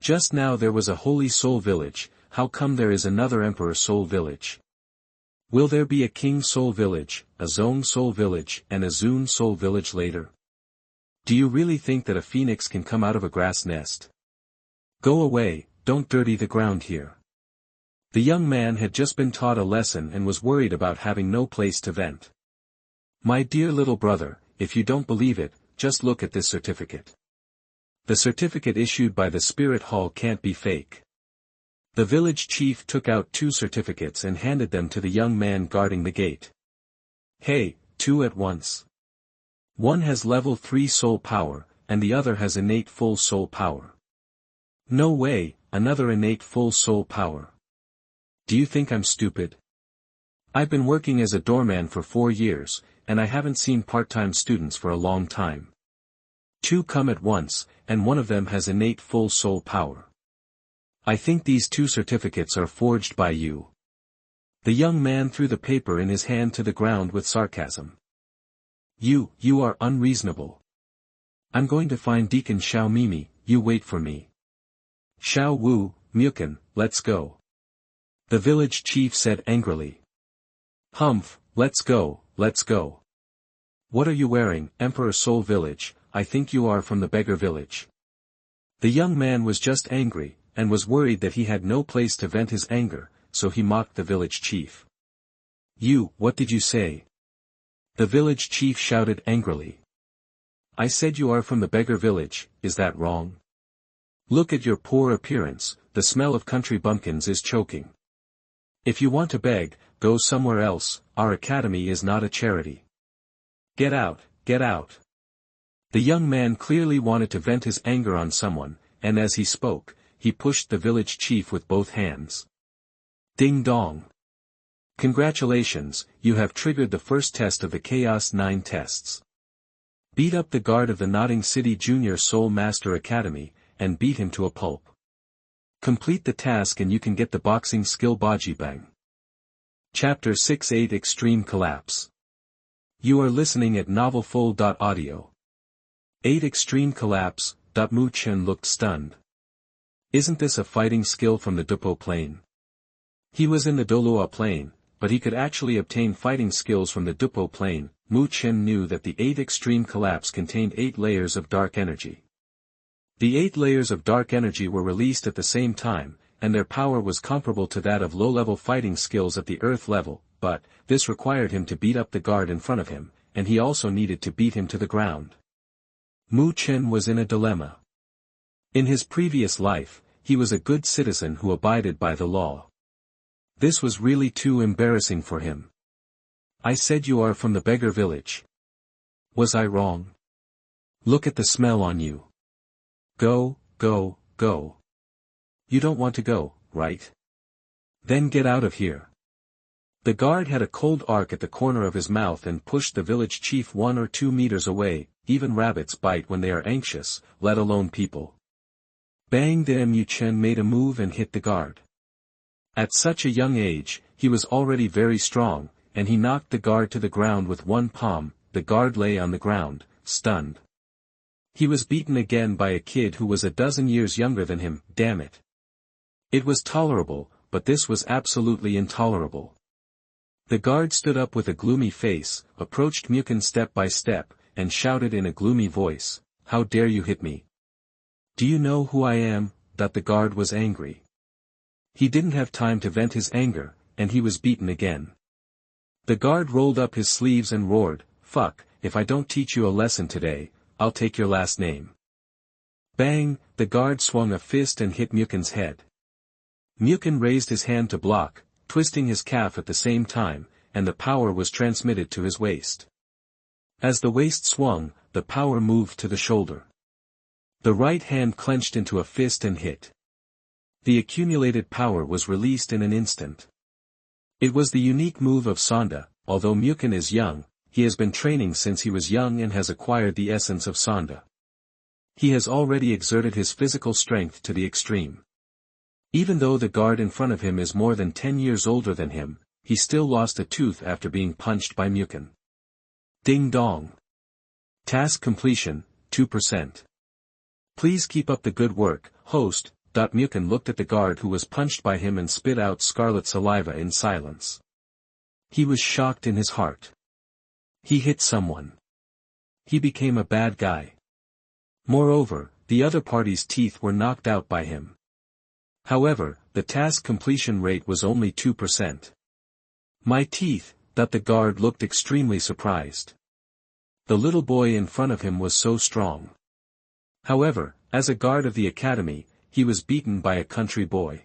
A: Just now there was a Holy Soul Village, how come there is another Emperor Soul Village? Will there be a King Soul Village, a Zong Soul Village, and a Zun Soul Village later? Do you really think that a phoenix can come out of a grass nest? Go away, don't dirty the ground here. The young man had just been taught a lesson and was worried about having no place to vent. My dear little brother, if you don't believe it, just look at this certificate. The certificate issued by the Spirit Hall can't be fake. The village chief took out 2 certificates and handed them to the young man guarding the gate. Hey, 2 at once. One has level 3 soul power, and the other has innate full soul power. No way, another innate full soul power. Do you think I'm stupid? I've been working as a doorman for 4 years, and I haven't seen part-time students for a long time. 2 come at once, and one of them has innate full soul power. I think these 2 certificates are forged by you. The young man threw the paper in his hand to the ground with sarcasm. You are unreasonable. I'm going to find Deacon Xiao Mimi, you wait for me. Xiao Wu, Mukun, let's go. The village chief said angrily. Humph, let's go, let's go. What are you wearing, Emperor Soul Village? I think you are from the beggar village. The young man was just angry, and was worried that he had no place to vent his anger, so he mocked the village chief. "You, what did you say?" The village chief shouted angrily. "I said you are from the beggar village, is that wrong? Look at your poor appearance, the smell of country bumpkins is choking. If you want to beg, go somewhere else, our academy is not a charity. Get out, get out." The young man clearly wanted to vent his anger on someone, and as he spoke, he pushed the village chief with both hands. Ding dong. Congratulations, you have triggered the first test of the Chaos 9 tests. Beat up the guard of the Nodding City Junior Soul Master Academy, and beat him to a pulp. Complete the task and you can get the boxing skill Baji Bang. Chapter 6-8 Extreme Collapse. You are listening at novelfull.audio. 8 Extreme Collapse. Mu Chen looked stunned. Isn't this a fighting skill from the Doupo plane? He was in the Douluo plane, but he could actually obtain fighting skills from the Doupo plane. Mu Chen knew that the 8 Extreme Collapse contained 8 layers of dark energy. The 8 layers of dark energy were released at the same time, and their power was comparable to that of low-level fighting skills at the Earth level, but this required him to beat up the guard in front of him, and he also needed to beat him to the ground. Mu Chen was in a dilemma. In his previous life, he was a good citizen who abided by the law. This was really too embarrassing for him. I said you are from the beggar village. Was I wrong? Look at the smell on you. Go, go, go. You don't want to go, right? Then get out of here. The guard had a cold arc at the corner of his mouth and pushed the village chief 1 or 2 meters away. Even rabbits bite when they are anxious, let alone people. Bang! The Mu Chen made a move and hit the guard. At such a young age, he was already very strong, and he knocked the guard to the ground with one palm. The guard lay on the ground, stunned. He was beaten again by a kid who was a dozen years younger than him, damn it. It was tolerable, but this was absolutely intolerable. The guard stood up with a gloomy face, approached Mu Chen step by step, and shouted in a gloomy voice, "How dare you hit me? Do you know who I am?" That the guard was angry. He didn't have time to vent his anger, and he was beaten again. The guard rolled up his sleeves and roared, "Fuck, if I don't teach you a lesson today, I'll take your last name." Bang! The guard swung a fist and hit Mu Chen's head. Mu Chen raised his hand to block, twisting his calf at the same time, and the power was transmitted to his waist. As the waist swung, the power moved to the shoulder. The right hand clenched into a fist and hit. The accumulated power was released in an instant. It was the unique move of Sonda. Although Mu Chen is young, he has been training since he was young and has acquired the essence of Sonda. He has already exerted his physical strength to the extreme. Even though the guard in front of him is more than 10 years older than him, he still lost a tooth after being punched by Mu Chen. Ding dong. Task completion, 2%. Please keep up the good work, host. Mu Chen looked at the guard who was punched by him and spit out scarlet saliva in silence. He was shocked in his heart. He hit someone. He became a bad guy. Moreover, the other party's teeth were knocked out by him. However, the task completion rate was only 2%. My teeth, that the guard looked extremely surprised. The little boy in front of him was so strong. However, as a guard of the academy, he was beaten by a country boy.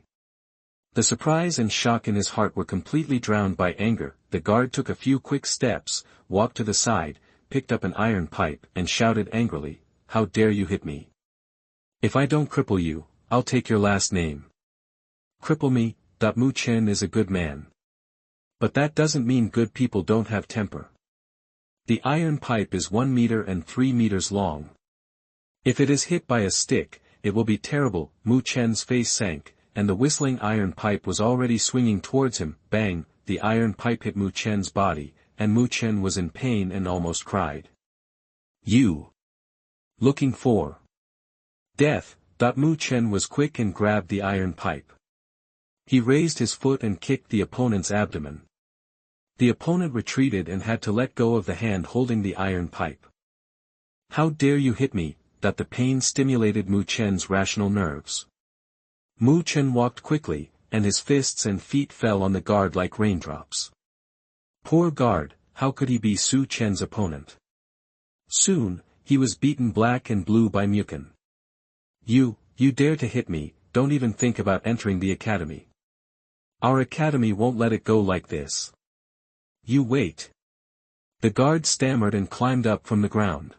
A: The surprise and shock in his heart were completely drowned by anger. The guard took a few quick steps, walked to the side, picked up an iron pipe, and shouted angrily, "How dare you hit me? If I don't cripple you, I'll take your last name." Cripple me? Mu Chen is a good man. But that doesn't mean good people don't have temper. The iron pipe is 1 meter and 3 meters long. If it is hit by a stick, it will be terrible. Mu Chen's face sank, and the whistling iron pipe was already swinging towards him. Bang! The iron pipe hit Mu Chen's body, and Mu Chen was in pain and almost cried. You! Looking for death? Mu Chen was quick and grabbed the iron pipe. He raised his foot and kicked the opponent's abdomen. The opponent retreated and had to let go of the hand holding the iron pipe. How dare you hit me? The pain stimulated Mu Chen's rational nerves. Mu Chen walked quickly, and his fists and feet fell on the guard like raindrops. Poor guard, how could he be Su Chen's opponent? Soon, he was beaten black and blue by Mukun. You dare to hit me, don't even think about entering the academy. Our academy won't let it go like this. You wait. The guard stammered and climbed up from the ground.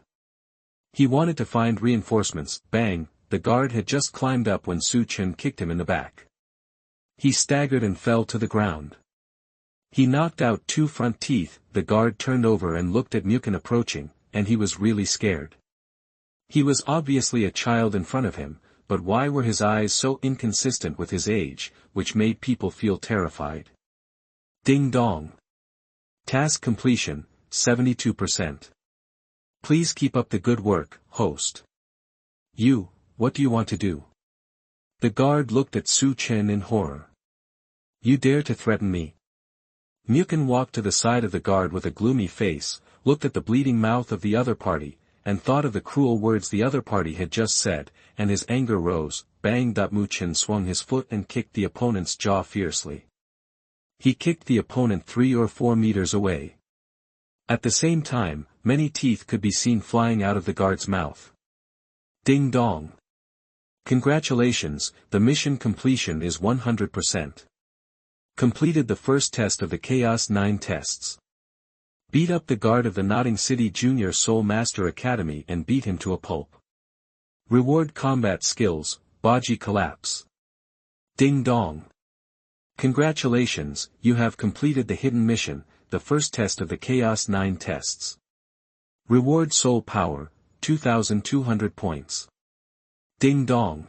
A: He wanted to find reinforcements. Bang, the guard had just climbed up when Su Chen kicked him in the back. He staggered and fell to the ground. He knocked out 2 front teeth. The guard turned over and looked at Mukun approaching, and he was really scared. He was obviously a child in front of him, but why were his eyes so inconsistent with his age, which made people feel terrified? Ding dong. Task completion, 72%. Please keep up the good work, host. What do you want to do? The guard looked at Su Chen in horror. You dare to threaten me? Mukun walked to the side of the guard with a gloomy face, looked at the bleeding mouth of the other party, and thought of the cruel words the other party had just said, and his anger rose. Bang! Mukun swung his foot and kicked the opponent's jaw fiercely. He kicked the opponent 3 or 4 meters away. At the same time, many teeth could be seen flying out of the guard's mouth. Ding dong. Congratulations, the mission completion is 100%. Completed the first test of the Chaos 9 tests. Beat up the guard of the Nodding City Junior Soul Master Academy and beat him to a pulp. Reward combat skills, Baji Collapse. Ding dong. Congratulations, you have completed the hidden mission, the first test of the Chaos 9 tests. Reward Soul Power, 2,200 points. Ding dong.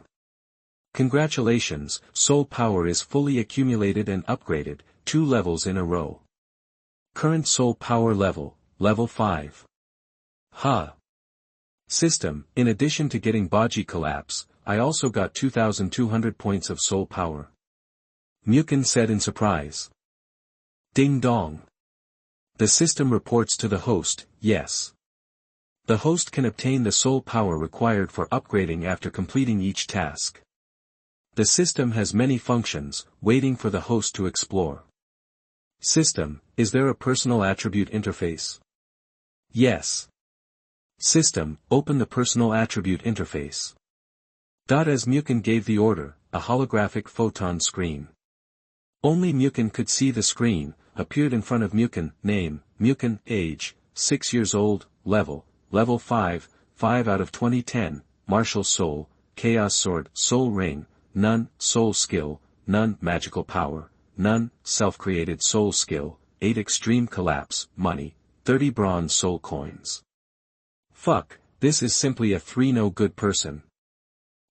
A: Congratulations, Soul Power is fully accumulated and upgraded, 2 levels in a row. Current Soul Power level, level 5. System, in addition to getting Baji Collapse, I also got 2,200 points of Soul Power. Mukun said in surprise. Ding dong. The system reports to the host, yes. The host can obtain the soul power required for upgrading after completing each task. The system has many functions, waiting for the host to explore. System, is there a personal attribute interface? Yes. System, open the personal attribute interface. As Mukun gave the order, a holographic photon screen. Only Mukun could see the screen, appeared in front of Mukun. Name, Mukun. Age, 6 years old. Level 5, 5 out of 2010, Martial Soul, Chaos Sword, Soul Ring, none, Soul Skill, none, Magical Power, none, Self-Created Soul Skill, 8 Extreme Collapse, Money, 30 Bronze Soul Coins. Fuck, this is simply a 3 no good person.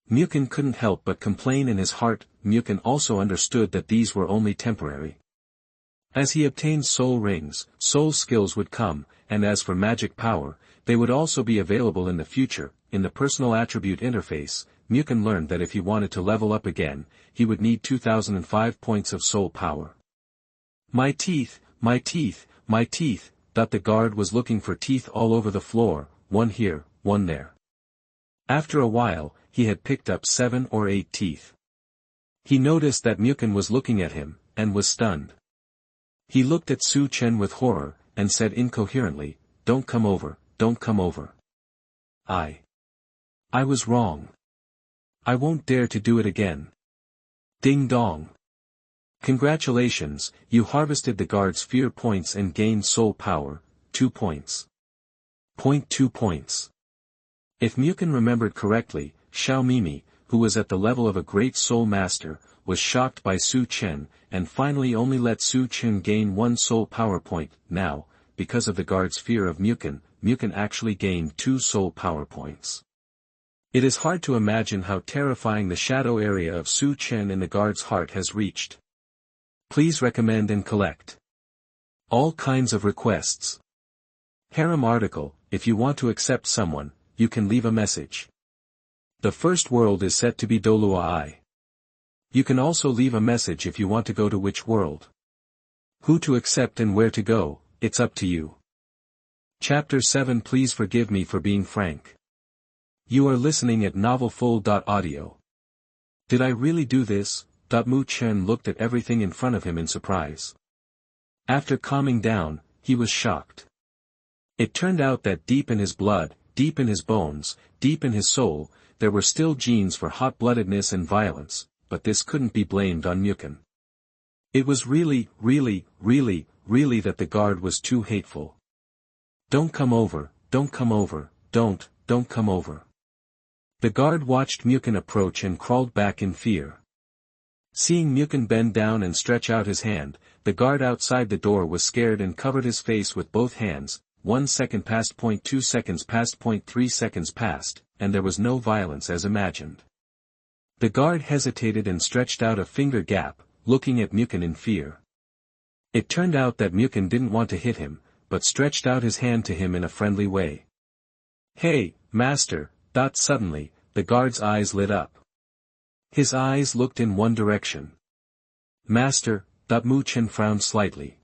A: Mukun couldn't help but complain in his heart. Mukun also understood that these were only temporary. As he obtained soul rings, soul skills would come, and as for magic power, they would also be available in the future. In the personal attribute interface, Mukun learned that if he wanted to level up again, he would need 2,005 points of soul power. My teeth, my teeth, my teeth. The guard was looking for teeth all over the floor, one here, one there. After a while, he had picked up 7 or 8 teeth. He noticed that Mukun was looking at him, and was stunned. He looked at Su Chen with horror, and said incoherently, Don't come over, don't come over. I was wrong. I won't dare to do it again. Ding dong. Congratulations, you harvested the guard's fear points and gained soul power, 2 points. 2 points. If Mukun remembered correctly, Xiao Mimi, who was at the level of a great soul master, was shocked by Su Chen, and finally only let Su Chen gain 1 soul power point. Now, because of the guard's fear of Mukun, Mukun actually gained 2 soul power points. It is hard to imagine how terrifying the shadow area of Su Chen in the guard's heart has reached. Please recommend and collect. All kinds of requests. Harem article, if you want to accept someone, you can leave a message. The first world is set to be Douluo. You can also leave a message if you want to go to which world. Who to accept and where to go, it's up to you. Chapter 7. Please forgive me for being frank. You are listening at novelfull.audio. Did I really do this, Mu Chen looked at everything in front of him in surprise. After calming down, he was shocked. It turned out that deep in his blood, deep in his bones, deep in his soul, there were still genes for hot-bloodedness and violence, but this couldn't be blamed on Mukun. It was really that the guard was too hateful. Don't come over, don't come over, don't come over. The guard watched Mukun approach and crawled back in fear. Seeing Mukun bend down and stretch out his hand, the guard outside the door was scared and covered his face with both hands. 1 second passed, 0.2 seconds passed, 0.3 seconds passed, and there was no violence as imagined. The guard hesitated and stretched out a finger gap, looking at Mukun in fear. It turned out that Mukun didn't want to hit him, but stretched out his hand to him in a friendly way. Hey, master, suddenly, the guard's eyes lit up. His eyes looked in one direction. Master, Mu Chen frowned slightly.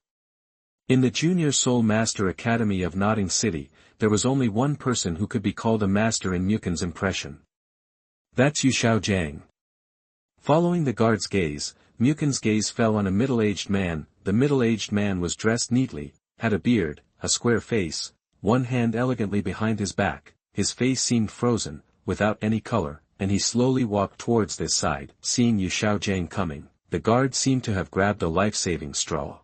A: In the Junior Soul Master Academy of Nodding City, there was only one person who could be called a master in Mukun's impression. That's Xiao Yan. Following the guard's gaze, Mukun's gaze fell on a middle-aged man. The middle-aged man was dressed neatly, had a beard, a square face, one hand elegantly behind his back, his face seemed frozen, without any color, and he slowly walked towards this side. Seeing Xiao Yan coming, the guard seemed to have grabbed a life-saving straw.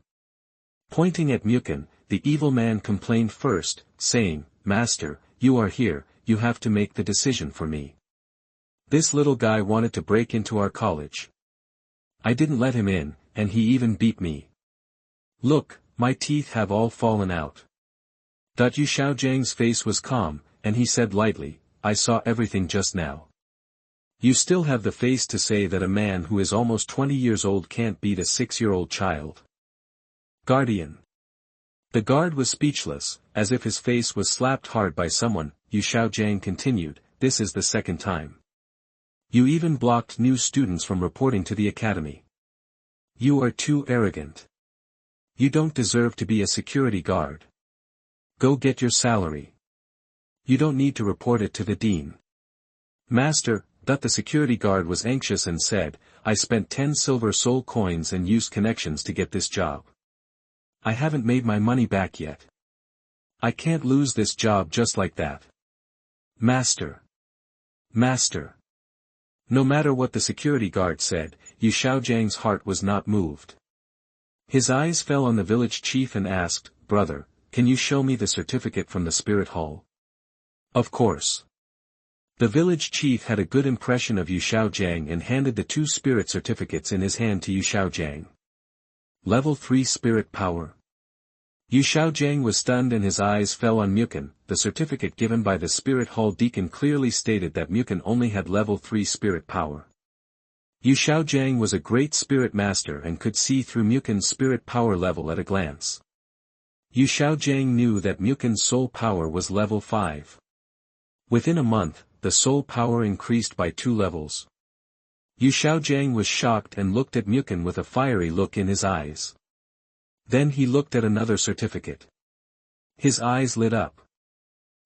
A: Pointing at Mukun, the evil man complained first, saying, Master, you are here, you have to make the decision for me. This little guy wanted to break into our college. I didn't let him in, and he even beat me. Look, my teeth have all fallen out. Xiao Yan's face was calm, and he said lightly, I saw everything just now. You still have the face to say that a man who is almost 20 years old can't beat a 6-year-old child. Guardian. The guard was speechless, as if his face was slapped hard by someone. Xiao Yan continued, this is the second time. You even blocked new students from reporting to the academy. You are too arrogant. You don't deserve to be a security guard. Go get your salary. You don't need to report it to the dean. Master, the security guard was anxious and said, I spent 10 silver soul coins and used connections to get this job. I haven't made my money back yet. I can't lose this job just like that. Master. Master. No matter what the security guard said, Xiao Yan's heart was not moved. His eyes fell on the village chief and asked, Brother, can you show me the certificate from the spirit hall? Of course. The village chief had a good impression of Xiao Yan and handed the 2 spirit certificates in his hand to Xiao Yan. Level 3 Spirit Power. Xiao Yan was stunned and his eyes fell on Mukun. The certificate given by the Spirit Hall Deacon clearly stated that Mukun only had level 3 spirit power. Xiao Yan was a great spirit master and could see through Mukun's spirit power level at a glance. Xiao Yan knew that Mukun's soul power was level 5. Within a month, the soul power increased by 2 levels. Xiao Yan was shocked and looked at Mukun with a fiery look in his eyes. Then he looked at another certificate. His eyes lit up.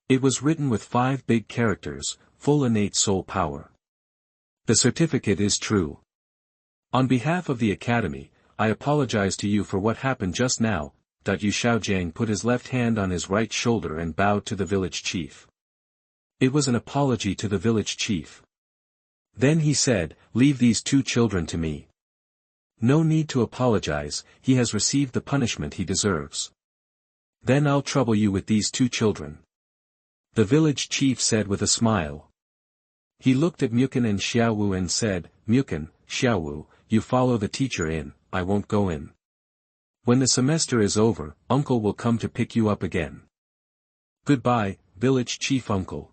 A: It was written with 5 big characters, full innate soul power. The certificate is true. On behalf of the academy, I apologize to you for what happened just now. Xiao Yan put his left hand on his right shoulder and bowed to the village chief. It was an apology to the village chief. Then he said, leave these 2 children to me. No need to apologize, he has received the punishment he deserves. Then I'll trouble you with these 2 children. The village chief said with a smile. He looked at Mukun and Xiaowu and said, Mukun, Xiaowu, you follow the teacher in, I won't go in. When the semester is over, uncle will come to pick you up again. Goodbye, village chief uncle.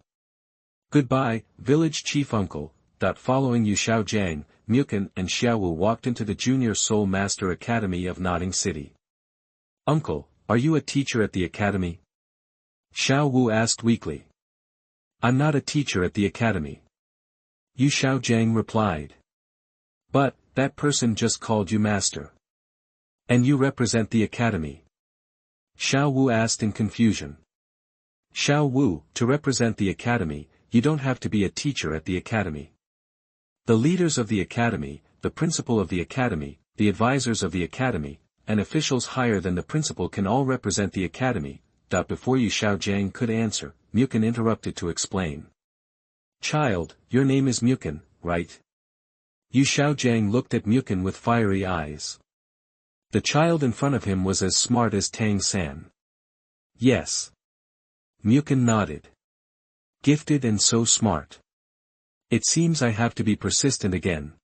A: Goodbye, village chief uncle. Following Xiao Yan, Mukun and Xiaowu walked into the Junior Soul Master Academy of Nodding City. Uncle, are you a teacher at the academy? Xiaowu asked weakly. I'm not a teacher at the academy. Xiao Yan replied. But, that person just called you master. And you represent the academy? Xiaowu asked in confusion. Xiaowu, to represent the academy, you don't have to be a teacher at the academy. The leaders of the academy, the principal of the academy, the advisors of the academy, and officials higher than the principal can all represent the academy. Before Yu Xiaojiang could answer, Mukin interrupted to explain. Child, your name is Mukin, right? Yu Xiaojiang looked at Mukin with fiery eyes. The child in front of him was as smart as Tang San. Yes. Mukin nodded. Gifted and so smart. It seems I have to be persistent again.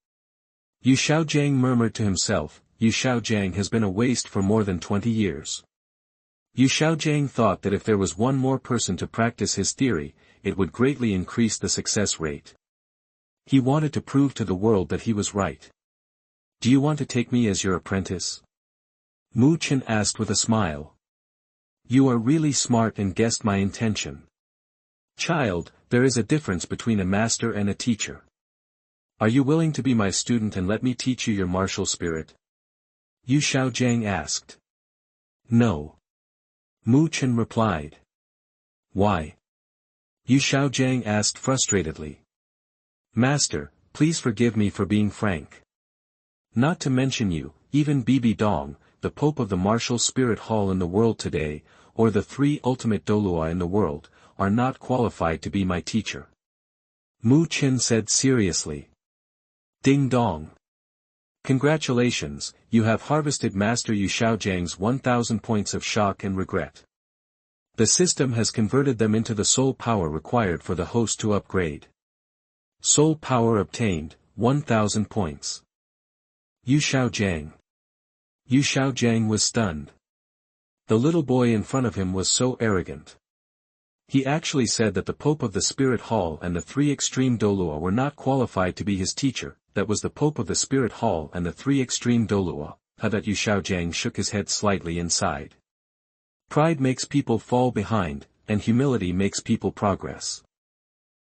A: Yu Xiaojiang murmured to himself, Yu Xiaojiang has been a waste for more than 20 years. Yu Xiaojiang thought that if there was one more person to practice his theory, it would greatly increase the success rate. He wanted to prove to the world that he was right. Do you want to take me as your apprentice? Mu Chen asked with a smile. You are really smart and guessed my intention. Child, there is a difference between a master and a teacher. Are you willing to be my student and let me teach you your martial spirit? Yu Xiaojiang asked. No. Mu Chen replied. Why? Yu Xiaojiang asked frustratedly. Master, please forgive me for being frank. Not to mention you, even Bibi Dong, the Pope of the martial spirit hall in the world today, or the 3 ultimate Douluo in the world, are not qualified to be my teacher. Mu Chen said seriously. Ding dong. Congratulations, you have harvested Master Yu Xiaojiang's 1000 points of shock and regret. The system has converted them into the soul power required for the host to upgrade. Soul power obtained, 1000 points. Yu Xiaojiang. Yu Xiaojiang was stunned. The little boy in front of him was so arrogant. He actually said that the Pope of the Spirit Hall and the 3 extreme Douluo were not qualified to be his teacher. That was the Pope of the Spirit Hall and the 3 extreme Douluo. That Yu Xiaojiang shook his head slightly inside. Pride makes people fall behind, and humility makes people progress.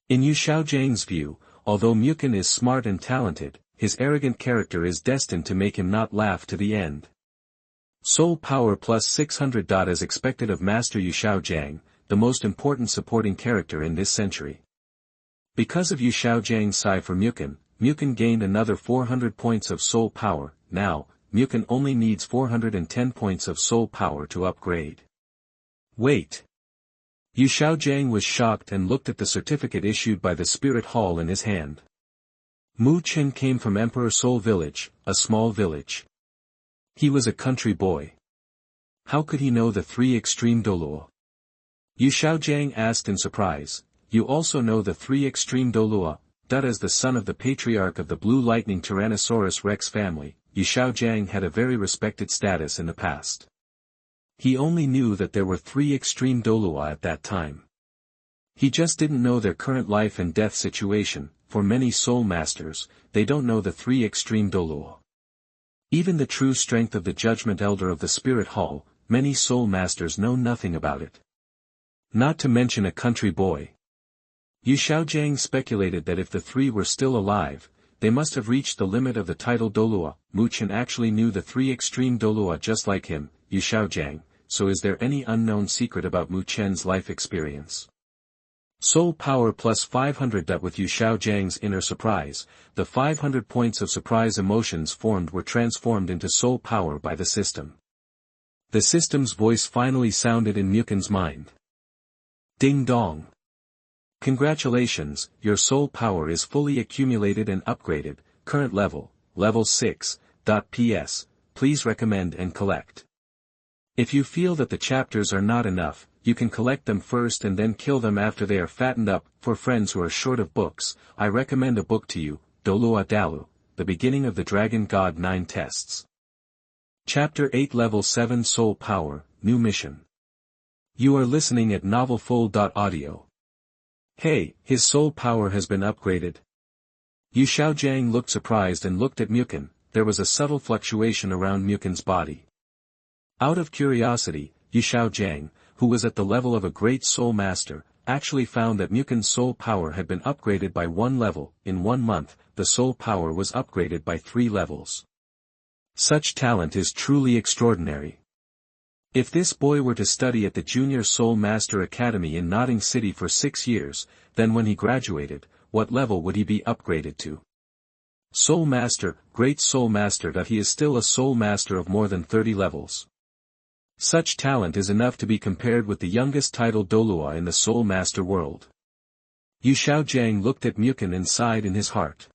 A: In Yu Xiaojiang's view, although Mukin is smart and talented, his arrogant character is destined to make him not laugh to the end. Soul power plus 600. As expected of Master Yu Xiaojiang, the most important supporting character in this century. Because of Yu Xiaojiang's sigh for Mukin, Mukin gained another 400 points of soul power. Now, Mukin only needs 410 points of soul power to upgrade. Wait. Yu Xiaojiang was shocked and looked at the certificate issued by the Spirit Hall in his hand. Mu Chen came from Emperor Soul Village, a small village. He was a country boy. How could he know the 3 extreme Douluo? Yu Xiaojiang asked in surprise, you also know the 3 extreme Douluo? As the son of the patriarch of the Blue Lightning Tyrannosaurus Rex family, Yu Xiaojiang had a very respected status in the past. He only knew that there were 3 extreme Douluo at that time. He just didn't know their current life and death situation. For many soul masters, they don't know the 3 extreme Douluo. Even the true strength of the Judgment Elder of the Spirit Hall, many soul masters know nothing about it. Not to mention a country boy. Yu Xiaojiang speculated that if the 3 were still alive, they must have reached the limit of the title Douluo. Mu Chen actually knew the 3 extreme Douluo just like him, Yu Xiaojiang, so is there any unknown secret about Mu Chen's life experience? Soul power plus 500. With Yu Xiaojiang's inner surprise, the 500 points of surprise emotions formed were transformed into soul power by the system. The system's voice finally sounded in Mukin's mind. Ding dong. Congratulations, your soul power is fully accumulated and upgraded, current level, level 6. PS, please recommend and collect. If you feel that the chapters are not enough, you can collect them first and then kill them after they are fattened up. For friends who are short of books, I recommend a book to you, DouluoDalu, The Beginning of the Dragon God 9 Tests. Chapter 8 Level 7 Soul Power, New Mission. You are listening at novelfull.audio. Hey, his soul power has been upgraded. Yu Xiaojiang looked surprised and looked at Mukin. There was a subtle fluctuation around Mukin's body. Out of curiosity, Yu Xiaojiang, who was at the level of a great soul master, actually found that Mukin's soul power had been upgraded by 1 level. In 1 month, the soul power was upgraded by 3 levels. Such talent is truly extraordinary. If this boy were to study at the Junior Soul Master Academy in Notting City for 6 years, then when he graduated, what level would he be upgraded to? Soul Master, Great Soul Master. He is still a Soul Master of more than 30 levels. Such talent is enough to be compared with the youngest title Douluo in the Soul Master world. Yu Xiaojiang looked at Mukin and sighed in his heart.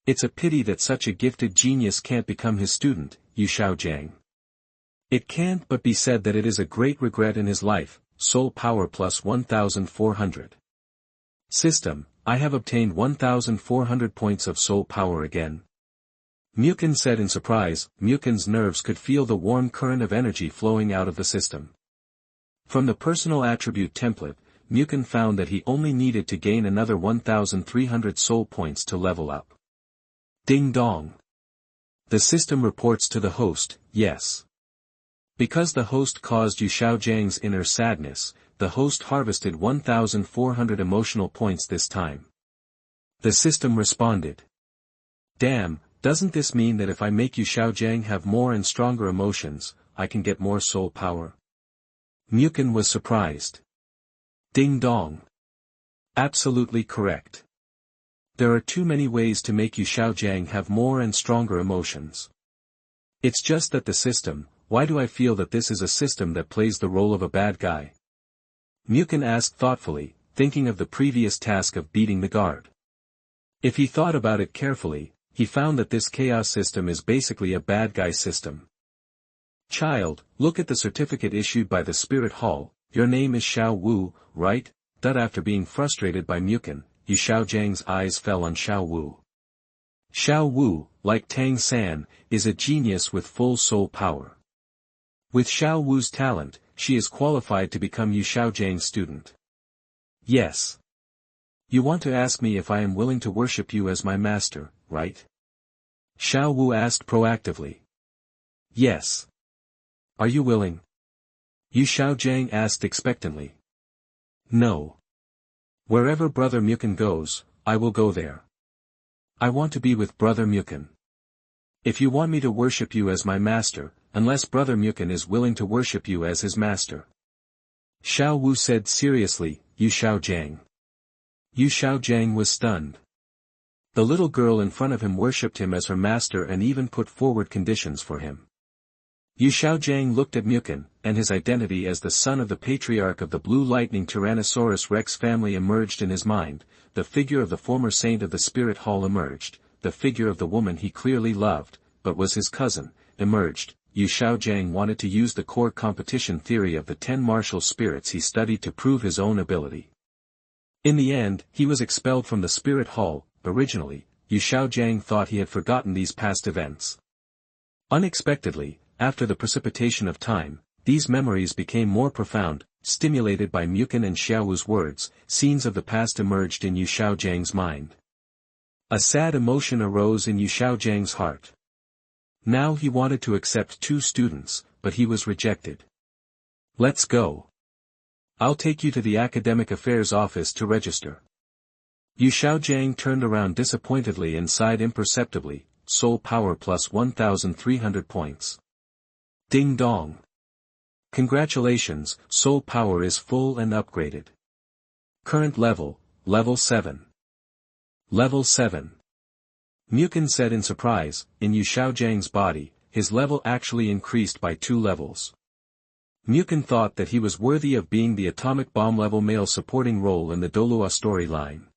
A: It's a pity that such a gifted genius can't become his student, Yu Xiaojiang. It can't but be said that it is a great regret in his life. Soul Power plus 1,400. System, I have obtained 1,400 points of Soul Power again. Mukin said in surprise. Mukin's nerves could feel the warm current of energy flowing out of the system. From the personal attribute template, Mukin found that he only needed to gain another 1,300 soul points to level up. Ding dong. The system reports to the host, yes. Because the host caused Yu Xiaojiang's inner sadness, the host harvested 1,400 emotional points this time. The system responded. Damn, doesn't this mean that if I make Yu Xiaojiang have more and stronger emotions, I can get more soul power? Mukin was surprised. Ding dong. Absolutely correct. There are too many ways to make Yu Xiaojiang have more and stronger emotions. It's just that the system, why do I feel that this is a system that plays the role of a bad guy? Mukin asked thoughtfully, thinking of the previous task of beating the guard. If he thought about it carefully, he found that this chaos system is basically a bad guy system. Child, look at the certificate issued by the Spirit Hall. Your name is Xiao Wu, right? After being frustrated by Mukin, Yu Xiaojiang's eyes fell on Xiao Wu. Xiao Wu, like Tang San, is a genius with full soul power. With Xiao Wu's talent, she is qualified to become Yu Xiaojiang's student. Yes. You want to ask me if I am willing to worship you as my master, right? Xiao Wu asked proactively. Yes. Are you willing? Yu Xiaojiang asked expectantly. No. Wherever Brother Mukin goes, I will go there. I want to be with Brother Mukin. If you want me to worship you as my master, unless Brother Mukin is willing to worship you as his master. Xiao Wu said seriously, Yu Xiaojiang. Yu Xiaojiang was stunned. The little girl in front of him worshipped him as her master and even put forward conditions for him. Yu Xiaojiang looked at Mukin, and his identity as the son of the patriarch of the Blue Lightning Tyrannosaurus Rex family emerged in his mind. The figure of the former saint of the Spirit Hall emerged, the figure of the woman he clearly loved, but was his cousin, emerged. Yu Xiaojiang wanted to use the core competition theory of the 10 martial spirits he studied to prove his own ability. In the end, he was expelled from the Spirit Hall. Originally, Yu Xiaojiang thought he had forgotten these past events. Unexpectedly, after the precipitation of time, these memories became more profound. Stimulated by Mukin and Xiaowu's words, scenes of the past emerged in Yu Xiaojiang's mind. A sad emotion arose in Yu Xiaojiang's heart. Now he wanted to accept 2 students, but he was rejected. Let's go. I'll take you to the Academic Affairs office to register. Yu Xiaojiang turned around disappointedly and sighed imperceptibly. Soul Power plus 1,300 points. Ding dong. Congratulations, Soul Power is full and upgraded. Current level, Level 7. Level 7. Mukin said in surprise. In Yu Xiaojiang's body, his level actually increased by 2 levels. Mukin thought that he was worthy of being the atomic bomb-level male supporting role in the Douluo storyline.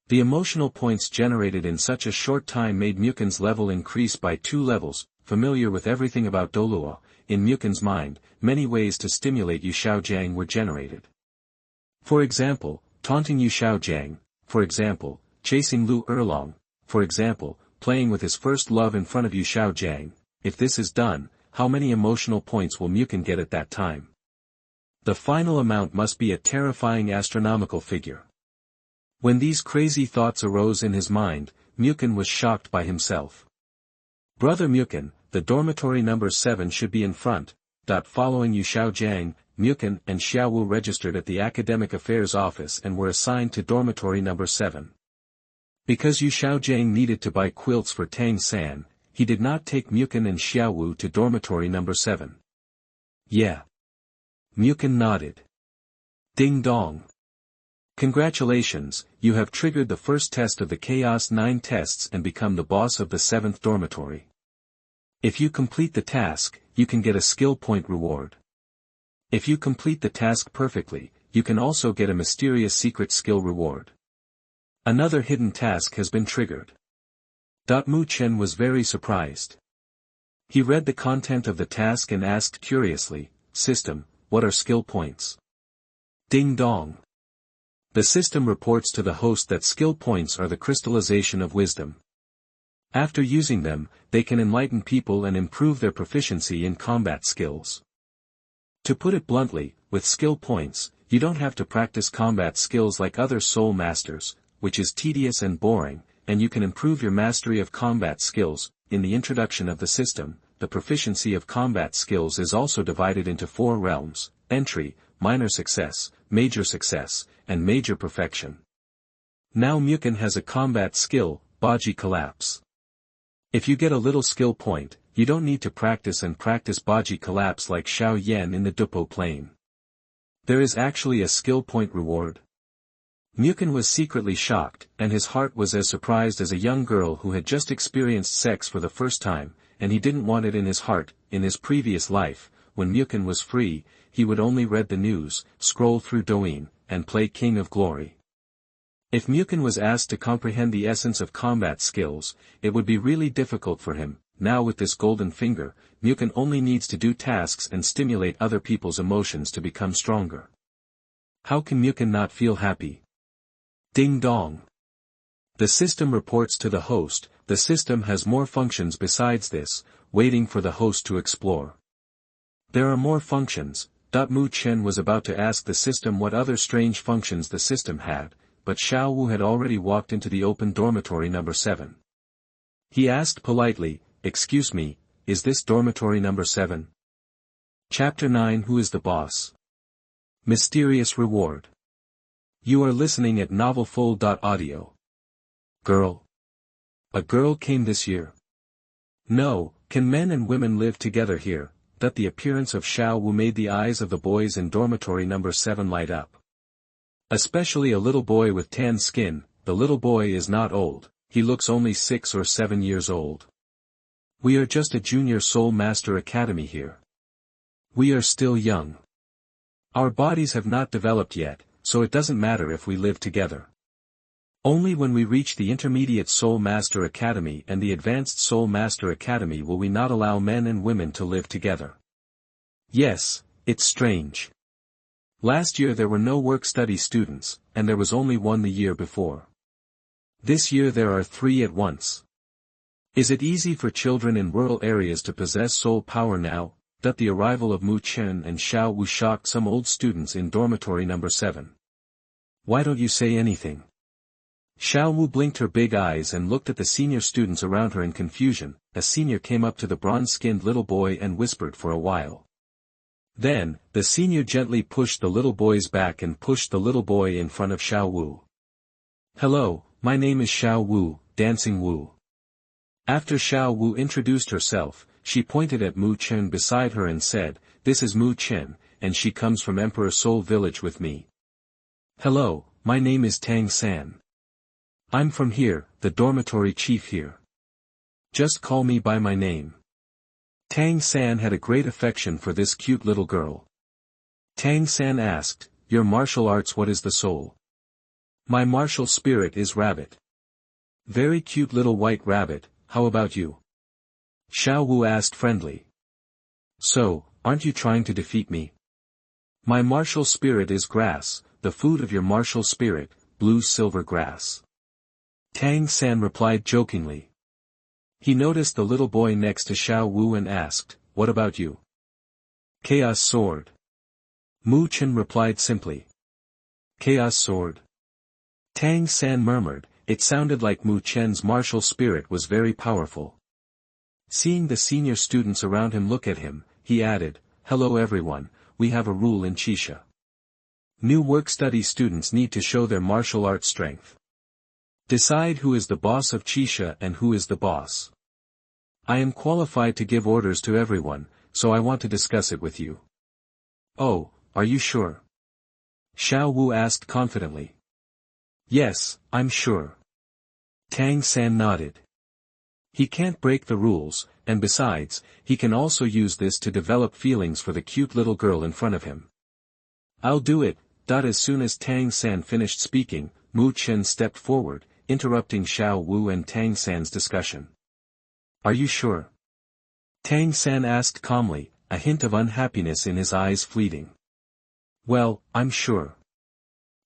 A: The emotional points generated in such a short time made Mukin's level increase by 2 levels. Familiar with everything about Douluo, in Mukin's mind, many ways to stimulate Yu Xiaojiang were generated. For example, taunting Yu Xiaojiang, for example, chasing Lu Erlong, for example, playing with his first love in front of Yu Xiaojiang. If this is done, how many emotional points will Mukin get at that time? The final amount must be a terrifying astronomical figure. When these crazy thoughts arose in his mind, Mukin was shocked by himself. Brother Mukin, the dormitory number 7 should be in front. Following Yu Xiaojiang, Mukin and Xiaowu registered at the Academic Affairs office and were assigned to dormitory number 7. Because Yu Xiaojiang needed to buy quilts for Tang San, he did not take Mukin and Xiaowu to dormitory number 7. Yeah. Mukin nodded. Ding dong. Congratulations, you have triggered the first test of the Chaos 9 tests and become the boss of the 7th dormitory. If you complete the task, you can get a skill point reward. If you complete the task perfectly, you can also get a mysterious secret skill reward. Another hidden task has been triggered. Mu Chen was very surprised. He read the content of the task and asked curiously, "System, what are skill points?" Ding dong. The system reports to the host that skill points are the crystallization of wisdom. After using them, they can enlighten people and improve their proficiency in combat skills. To put it bluntly, with skill points, you don't have to practice combat skills like other soul masters, which is tedious and boring, and you can improve your mastery of combat skills. In the introduction of the system, the proficiency of combat skills is also divided into 4 realms: entry, minor success, and major perfection. Now Mukun has a combat skill, Baji Collapse. If you get a little skill point, you don't need to practice Baji Collapse like Xiao Yan in the Doupo plane. There is actually a skill point reward. Mukun was secretly shocked, and his heart was as surprised as a young girl who had just experienced sex for the first time, and he didn't want it in his heart. In his previous life, when Mukun was free, he would only read the news, scroll through Douyin, and play King of Glory. If Mukun was asked to comprehend the essence of combat skills, it would be really difficult for him. Now with this golden finger, Mukun only needs to do tasks and stimulate other people's emotions to become stronger. How can Mukun not feel happy? Ding dong. The system reports to the host. The system has more functions besides this, waiting for the host to explore. There are more functions. Mu Chen was about to ask the system what other strange functions the system had, but Xiao Wu had already walked into the open dormitory number 7. He asked politely, "Excuse me, is this dormitory number 7? Chapter 9 Who is the boss? Mysterious reward. You are listening at novelfull.audio. Girl. A girl came this year. No, can men and women live together here? That the appearance of Xiao Wu made the eyes of the boys in dormitory number 7 light up. Especially a little boy with tan skin. The little boy is not old, he looks only 6 or 7 years old. We are just a junior soul master academy here. We are still young. Our bodies have not developed yet, so it doesn't matter if we live together. Only when we reach the intermediate soul master academy and the advanced soul master academy will we not allow men and women to live together. Yes, it's strange. Last year there were no work-study students, and there was only 1 the year before. This year there are 3 at once. Is it easy for children in rural areas to possess soul power now? That the arrival of Mu Chen and Xiao Wu shocked some old students in dormitory number 7. Why don't you say anything? Xiao Wu blinked her big eyes and looked at the senior students around her in confusion. A senior came up to the bronze-skinned little boy and whispered for a while. Then, the senior gently pushed the little boy's back and pushed the little boy in front of Xiao Wu. Hello, my name is Xiao Wu, Dancing Wu. After Xiao Wu introduced herself, she pointed at Mu Chen beside her and said, "This is Mu Chen, and she comes from Emperor Soul Village with me. Hello, my name is Tang San. I'm from here, the dormitory chief here. Just call me by my name." Tang San had a great affection for this cute little girl. Tang San asked, "Your martial arts, what is the soul?" "My martial spirit is rabbit." "Very cute little white rabbit, how about you?" Xiao Wu asked friendly. "So, aren't you trying to defeat me?" "My martial spirit is grass, the food of your martial spirit, blue silver grass." Tang San replied jokingly. He noticed the little boy next to Xiao Wu and asked, "What about you?" "Chaos sword." Mu Chen replied simply. "Chaos sword." Tang San murmured, it sounded like Mu Chen's martial spirit was very powerful. Seeing the senior students around him look at him, he added, "Hello everyone, we have a rule in Chisha. New work-study students need to show their martial arts strength. Decide who is the boss of Chisha and who is the boss. I am qualified to give orders to everyone, so I want to discuss it with you." "Oh, are you sure?" Xiao Wu asked confidently. Yes, I'm sure. Tang San nodded. He can't break the rules, and besides, he can also use this to develop feelings for the cute little girl in front of him. I'll do it. As soon as Tang San finished speaking, Mu Chen stepped forward, interrupting Xiao Wu and Tang San's discussion. Are you sure? Tang San asked calmly, a hint of unhappiness in his eyes fleeting. Well, I'm sure.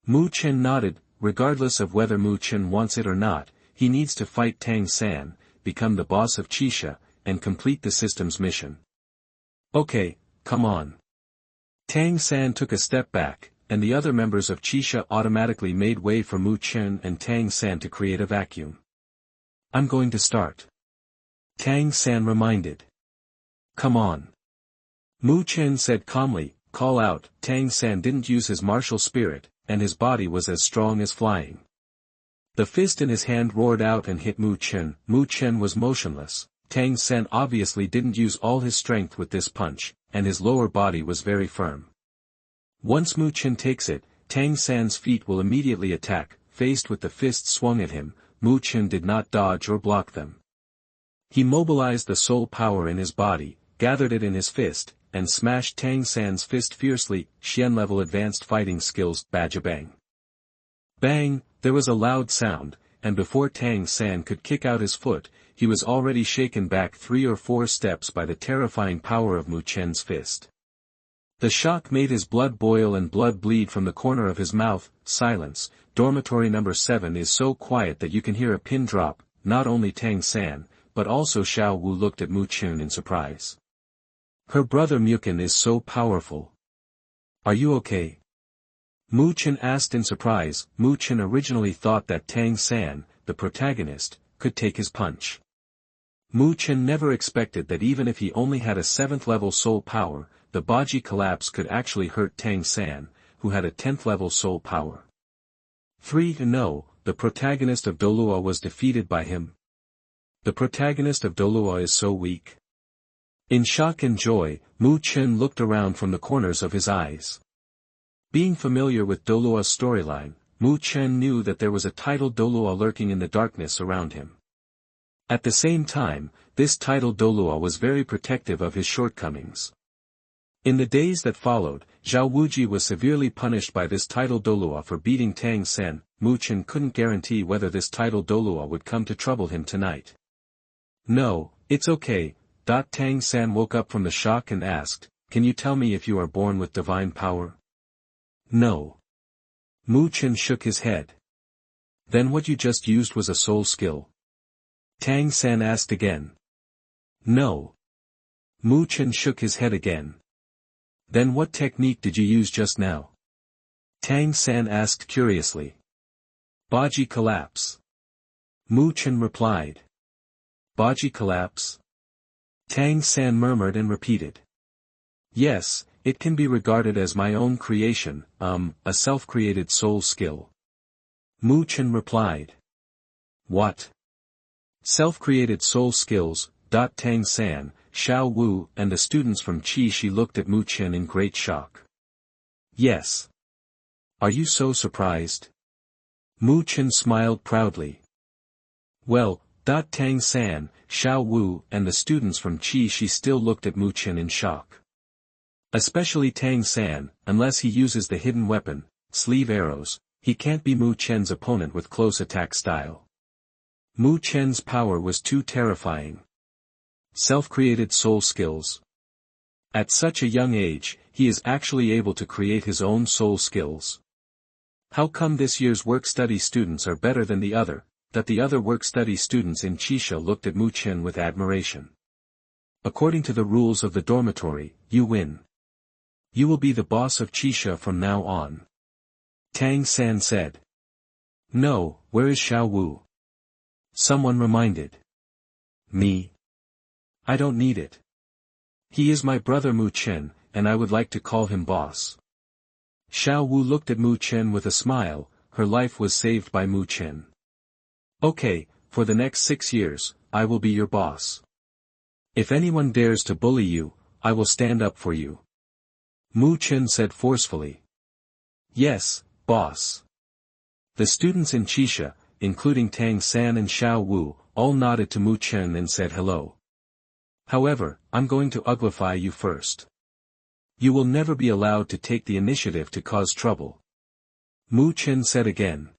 A: Mu Chen nodded. Regardless of whether Mu Chen wants it or not, he needs to fight Tang San, become the boss of Qixia, and complete the system's mission. Okay, come on. Tang San took a step back, and the other members of Qixia automatically made way for Mu Chen and Tang San to create a vacuum. I'm going to start. Tang San reminded. Come on. Mu Chen said calmly, call out. Tang San didn't use his martial spirit, and his body was as strong as flying. The fist in his hand roared out and hit Mu Chen. Mu Chen was motionless. Tang San obviously didn't use all his strength with this punch, and his lower body was very firm. Once Mu Chen takes it, Tang San's feet will immediately attack. Faced with the fist swung at him, Mu Chen did not dodge or block them. He mobilized the soul power in his body, gathered it in his fist, and smashed Tang San's fist fiercely. Xian-level advanced fighting skills. Bang. Bang, there was a loud sound, and before Tang San could kick out his foot, he was already shaken back 3 or 4 steps by the terrifying power of Mu Chen's fist. The shock made his blood boil and blood bleed from the corner of his mouth. Silence. Dormitory number 7 is so quiet that you can hear a pin drop. Not only Tang San, but also Xiao Wu looked at Mu Chen in surprise. Her brother Mukin is so powerful. Are you okay? Mu Chen asked in surprise. Mu Chen originally thought that Tang San, the protagonist, could take his punch. Mu Chen never expected that even if he only had a 7th level soul power, the Baji collapse could actually hurt Tang San, who had a 10th level soul power. 3-0, the protagonist of Douluo was defeated by him. The protagonist of Douluo is so weak. In shock and joy, Mu Chen looked around from the corners of his eyes. Being familiar with Douluo's storyline, Mu Chen knew that there was a titled Douluo lurking in the darkness around him. At the same time, this titled Douluo was very protective of his shortcomings. In the days that followed, Zhao Wuji was severely punished by this titled Douluo for beating Tang San. Mu Chen couldn't guarantee whether this titled Douluo would come to trouble him tonight. No, it's okay. Tang San woke up from the shock and asked, can you tell me if you are born with divine power? No. Mu Chen shook his head. Then what you just used was a soul skill? Tang San asked again. No. Mu Chen shook his head again. Then what technique did you use just now? Tang San asked curiously. Baji collapse. Mu Chen replied. Baji collapse? Tang San murmured and repeated. Yes, it can be regarded as my own creation, a self-created soul skill. Mu Chen replied. What? Self-created soul skills. Tang San, Xiao Wu, and the students from Qixi looked at Mu Chen in great shock. Yes. Are you so surprised? Mu Chen smiled proudly. Well, Tang San, Xiao Wu, and the students from Qixi still looked at Mu Chen in shock. Especially Tang San, unless he uses the hidden weapon, sleeve arrows, he can't be Mu Chen's opponent with close attack style. Mu Chen's power was too terrifying. Self-created soul skills. At such a young age, he is actually able to create his own soul skills. How come this year's work-study students are better than the other? That the other work-study students in Qixia looked at Mu Chen with admiration. According to the rules of the dormitory, you win. You will be the boss of Qixia from now on. Tang San said. No, where is Xiao Wu? Someone reminded. Me. I don't need it. He is my brother Mu Chen, and I would like to call him boss. Xiao Wu looked at Mu Chen with a smile. Her life was saved by Mu Chen. Okay, for the next 6 years, I will be your boss. If anyone dares to bully you, I will stand up for you. Mu Chen said forcefully. Yes, boss. The students in Chisha, including Tang San and Xiao Wu, all nodded to Mu Chen and said hello. However, I'm going to uglify you first. You will never be allowed to take the initiative to cause trouble. Mu Chen said again.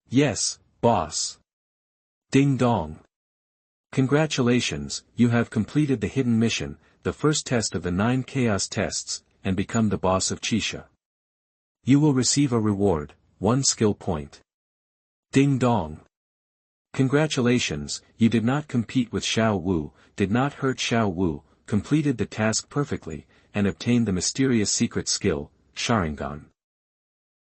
A: Yes, boss. Ding dong. Congratulations, you have completed the hidden mission, the first test of the 9 chaos tests, and become the boss of Chisha. You will receive a reward, 1 skill point. Ding dong. Congratulations, you did not compete with Xiao Wu, did not hurt Xiao Wu, completed the task perfectly, and obtained the mysterious secret skill, Sharingan.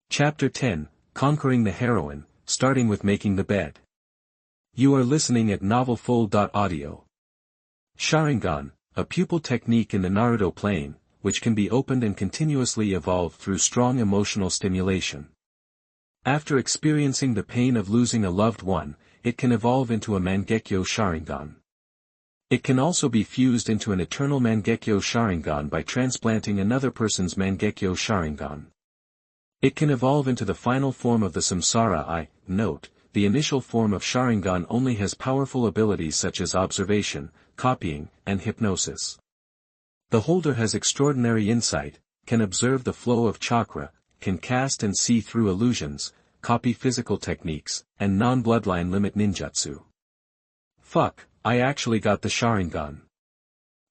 A: Chapter 10, Conquering the Heroine, starting with making the bed. You are listening at novelfull.audio. Sharingan, a pupil technique in the Naruto plane, which can be opened and continuously evolved through strong emotional stimulation. After experiencing the pain of losing a loved one, it can evolve into a Mangekyo Sharingan. It can also be fused into an eternal Mangekyo Sharingan by transplanting another person's Mangekyo Sharingan. It can evolve into the final form of the Samsara Note, the initial form of Sharingan only has powerful abilities such as observation, copying, and hypnosis. The holder has extraordinary insight, can observe the flow of chakra, can cast and see through illusions, copy physical techniques, and non-bloodline limit ninjutsu. Fuck, I actually got the Sharingan.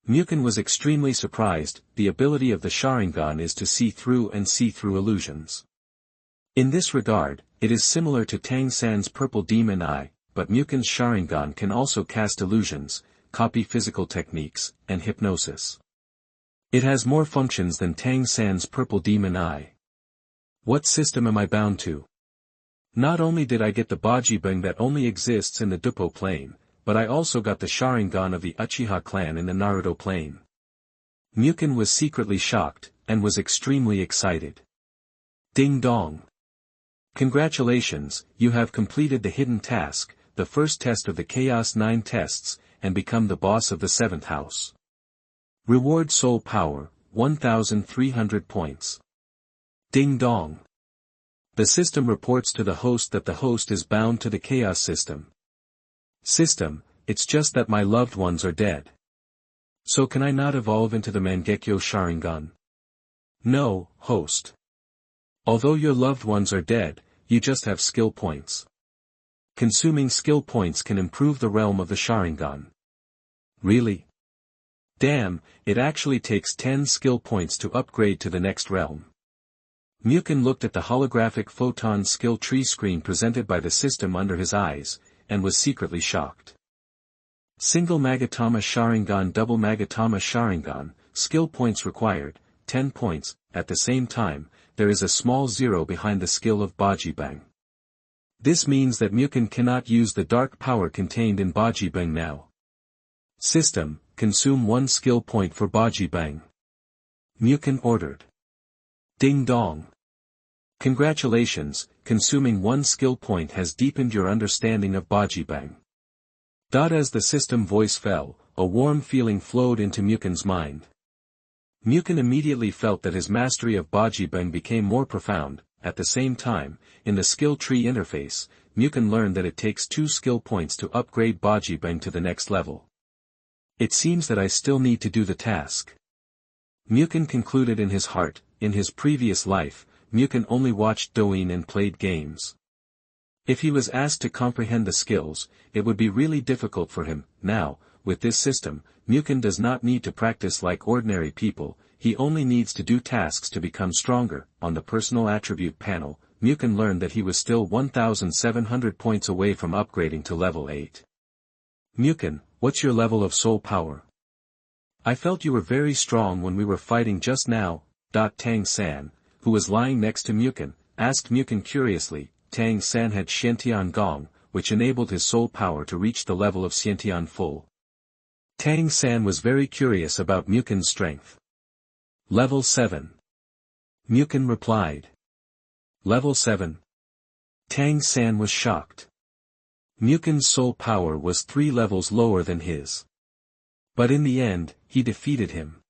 A: Muken was extremely surprised. The ability of the Sharingan is to see through illusions. In this regard, it is similar to Tang San's purple demon eye, but Muken's Sharingan can also cast illusions, copy physical techniques, and hypnosis. It has more functions than Tang San's purple demon eye. What system am I bound to? Not only did I get the Bajibeng that only exists in the Doupo plane, but I also got the Sharingan of the Uchiha clan in the Naruto plane. Muken was secretly shocked, and was extremely excited. Ding dong. Congratulations, you have completed the hidden task, the first test of the Chaos 9 tests, and become the boss of the 7th house. Reward soul power, 1,300 points. Ding dong. The system reports to the host that the host is bound to the chaos system. System, it's just that my loved ones are dead. So can I not evolve into the Mangekyo Sharingan? No, host. Although your loved ones are dead, you just have skill points. Consuming skill points can improve the realm of the Sharingan. Really? Damn, it actually takes 10 skill points to upgrade to the next realm. Muken looked at the holographic photon skill tree screen presented by the system under his eyes, and was secretly shocked. Single Magatama Sharingan, double Magatama Sharingan, skill points required, 10 points. At the same time, there is a small zero behind the skill of Bajibang. This means that Muken cannot use the dark power contained in Bajibang now. System, consume 1 skill point for Bajibang. Muken ordered. Ding dong. Congratulations, consuming 1 skill point has deepened your understanding of Bajibang. As the system voice fell, a warm feeling flowed into Muken's mind. Muken immediately felt that his mastery of Bajibang became more profound. At the same time, in the skill tree interface, Muken learned that it takes 2 skill points to upgrade Bajibang to the next level. It seems that I still need to do the task. Muken concluded in his heart. In his previous life, Muken only watched Douyin and played games. If he was asked to comprehend the skills, it would be really difficult for him. Now, with this system, Muken does not need to practice like ordinary people, he only needs to do tasks to become stronger. On the personal attribute panel, Muken learned that he was still 1,700 points away from upgrading to level 8. Muken, what's your level of soul power? I felt you were very strong when we were fighting just now. Tang San, who was lying next to Muken, asked Muken curiously. Tang San had Xiantian Gong, which enabled his soul power to reach the level of Xiantian full. Tang San was very curious about Muken's strength. Level 7. Muken replied. Level 7. Tang San was shocked. Muken's soul power was 3 levels lower than his. But in the end, he defeated him.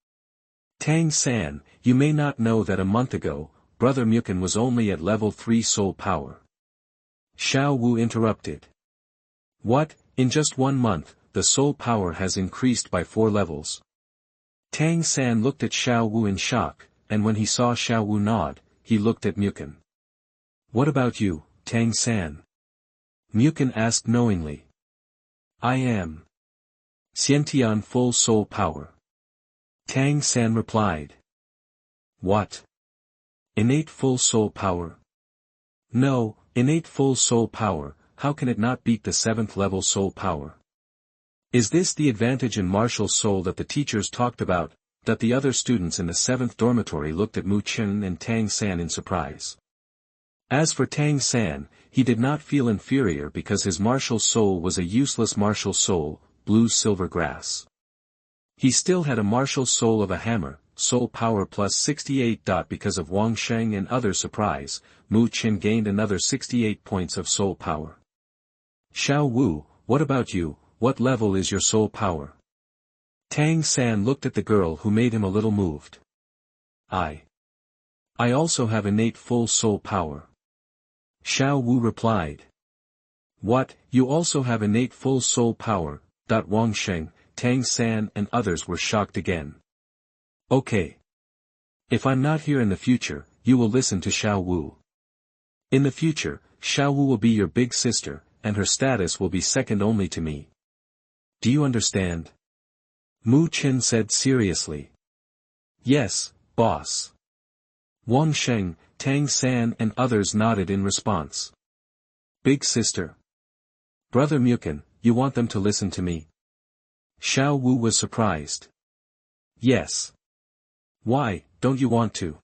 A: Tang San, you may not know that a month ago, Brother Muken was only at level 3 soul power. Xiao Wu interrupted. What, in just 1 month, the soul power has increased by 4 levels. Tang San looked at Xiao Wu in shock, and when he saw Xiao Wu nod, he looked at Muten. What about you, Tang San? Muten asked knowingly. I am Xiantian full soul power. Tang San replied. What? Innate full soul power? No, innate full soul power, how can it not beat the 7th level soul power? Is this the advantage in martial soul that the teachers talked about, that the other students in the 7th dormitory looked at Mu Chen and Tang San in surprise? As for Tang San, he did not feel inferior because his martial soul was a useless martial soul, blue silver grass. He still had a martial soul of a hammer, soul power plus 68. Because of Wang Sheng and others' surprise, Mu Chen gained another 68 points of soul power. Xiao Wu, what about you, what level is your soul power? Tang San looked at the girl who made him a little moved. I also have innate full soul power. Xiao Wu replied. What, you also have innate full soul power? Wang Sheng, Tang San and others were shocked again. Okay. If I'm not here in the future, you will listen to Xiao Wu. In the future, Xiao Wu will be your big sister, and her status will be second only to me. Do you understand? Mu Chen said seriously. Yes, boss. Wang Sheng, Tang San and others nodded in response. Big sister. Brother Muten, you want them to listen to me? Xiao Wu was surprised. Yes. Why, don't you want to?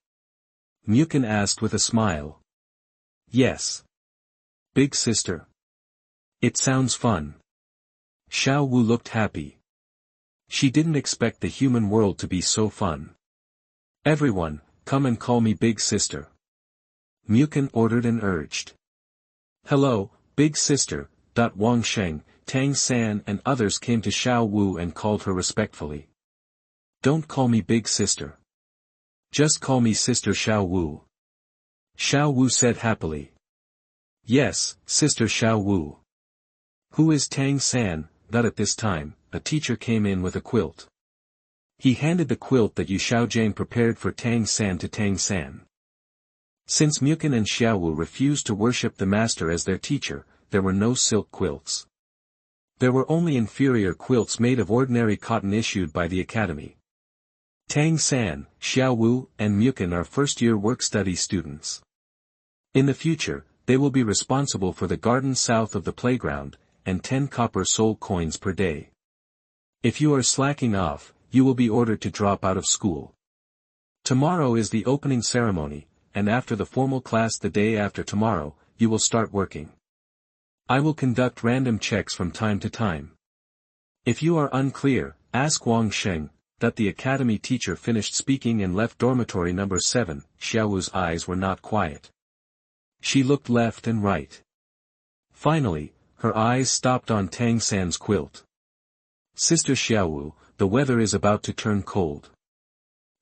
A: Muten asked with a smile. Yes. Big sister. It sounds fun. Xiao Wu looked happy. She didn't expect the human world to be so fun. Everyone, come and call me big sister. Muten ordered and urged. Hello, big sister. Wang Sheng, Tang San and others came to Xiao Wu and called her respectfully. Don't call me big sister. Just call me Sister Xiao Wu. Xiao Wu said happily. Yes, Sister Xiao Wu. Who is Tang San? That at this time, a teacher came in with a quilt. He handed the quilt that Yu Xiaojian prepared for Tang San to Tang San. Since Muten and Xiao Wu refused to worship the master as their teacher, there were no silk quilts. There were only inferior quilts made of ordinary cotton issued by the academy. Tang San, Xiao Wu, and Muten are first-year work-study students. In the future, they will be responsible for the garden south of the playground, and 10 copper soul coins per day. If you are slacking off, you will be ordered to drop out of school. Tomorrow is the opening ceremony, and after the formal class the day after tomorrow, you will start working. I will conduct random checks from time to time. If you are unclear, ask Wang Sheng. That the academy teacher finished speaking and left dormitory number 7, Xiao Wu's eyes were not quiet. She looked left and right. Finally, her eyes stopped on Tang San's quilt. Sister Xiao Wu, the weather is about to turn cold.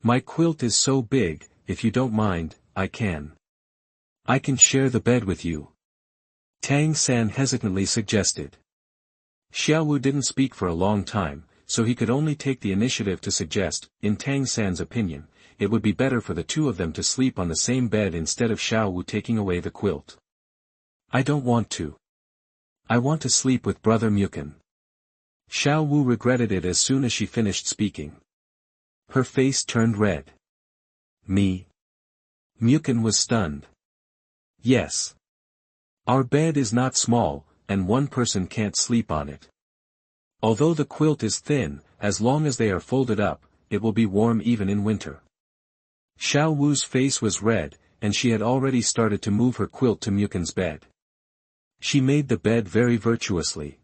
A: My quilt is so big, if you don't mind, I can share the bed with you. Tang San hesitantly suggested. Xiao Wu didn't speak for a long time, so he could only take the initiative to suggest, in Tang San's opinion, it would be better for the two of them to sleep on the same bed instead of Xiao Wu taking away the quilt. I don't want to. I want to sleep with Brother Muten. Xiao Wu regretted it as soon as she finished speaking. Her face turned red. Me? Muten was stunned. Yes. Our bed is not small, and one person can't sleep on it. Although the quilt is thin, as long as they are folded up, it will be warm even in winter. Xiao Wu's face was red, and she had already started to move her quilt to Muten's bed. She made the bed very virtuously.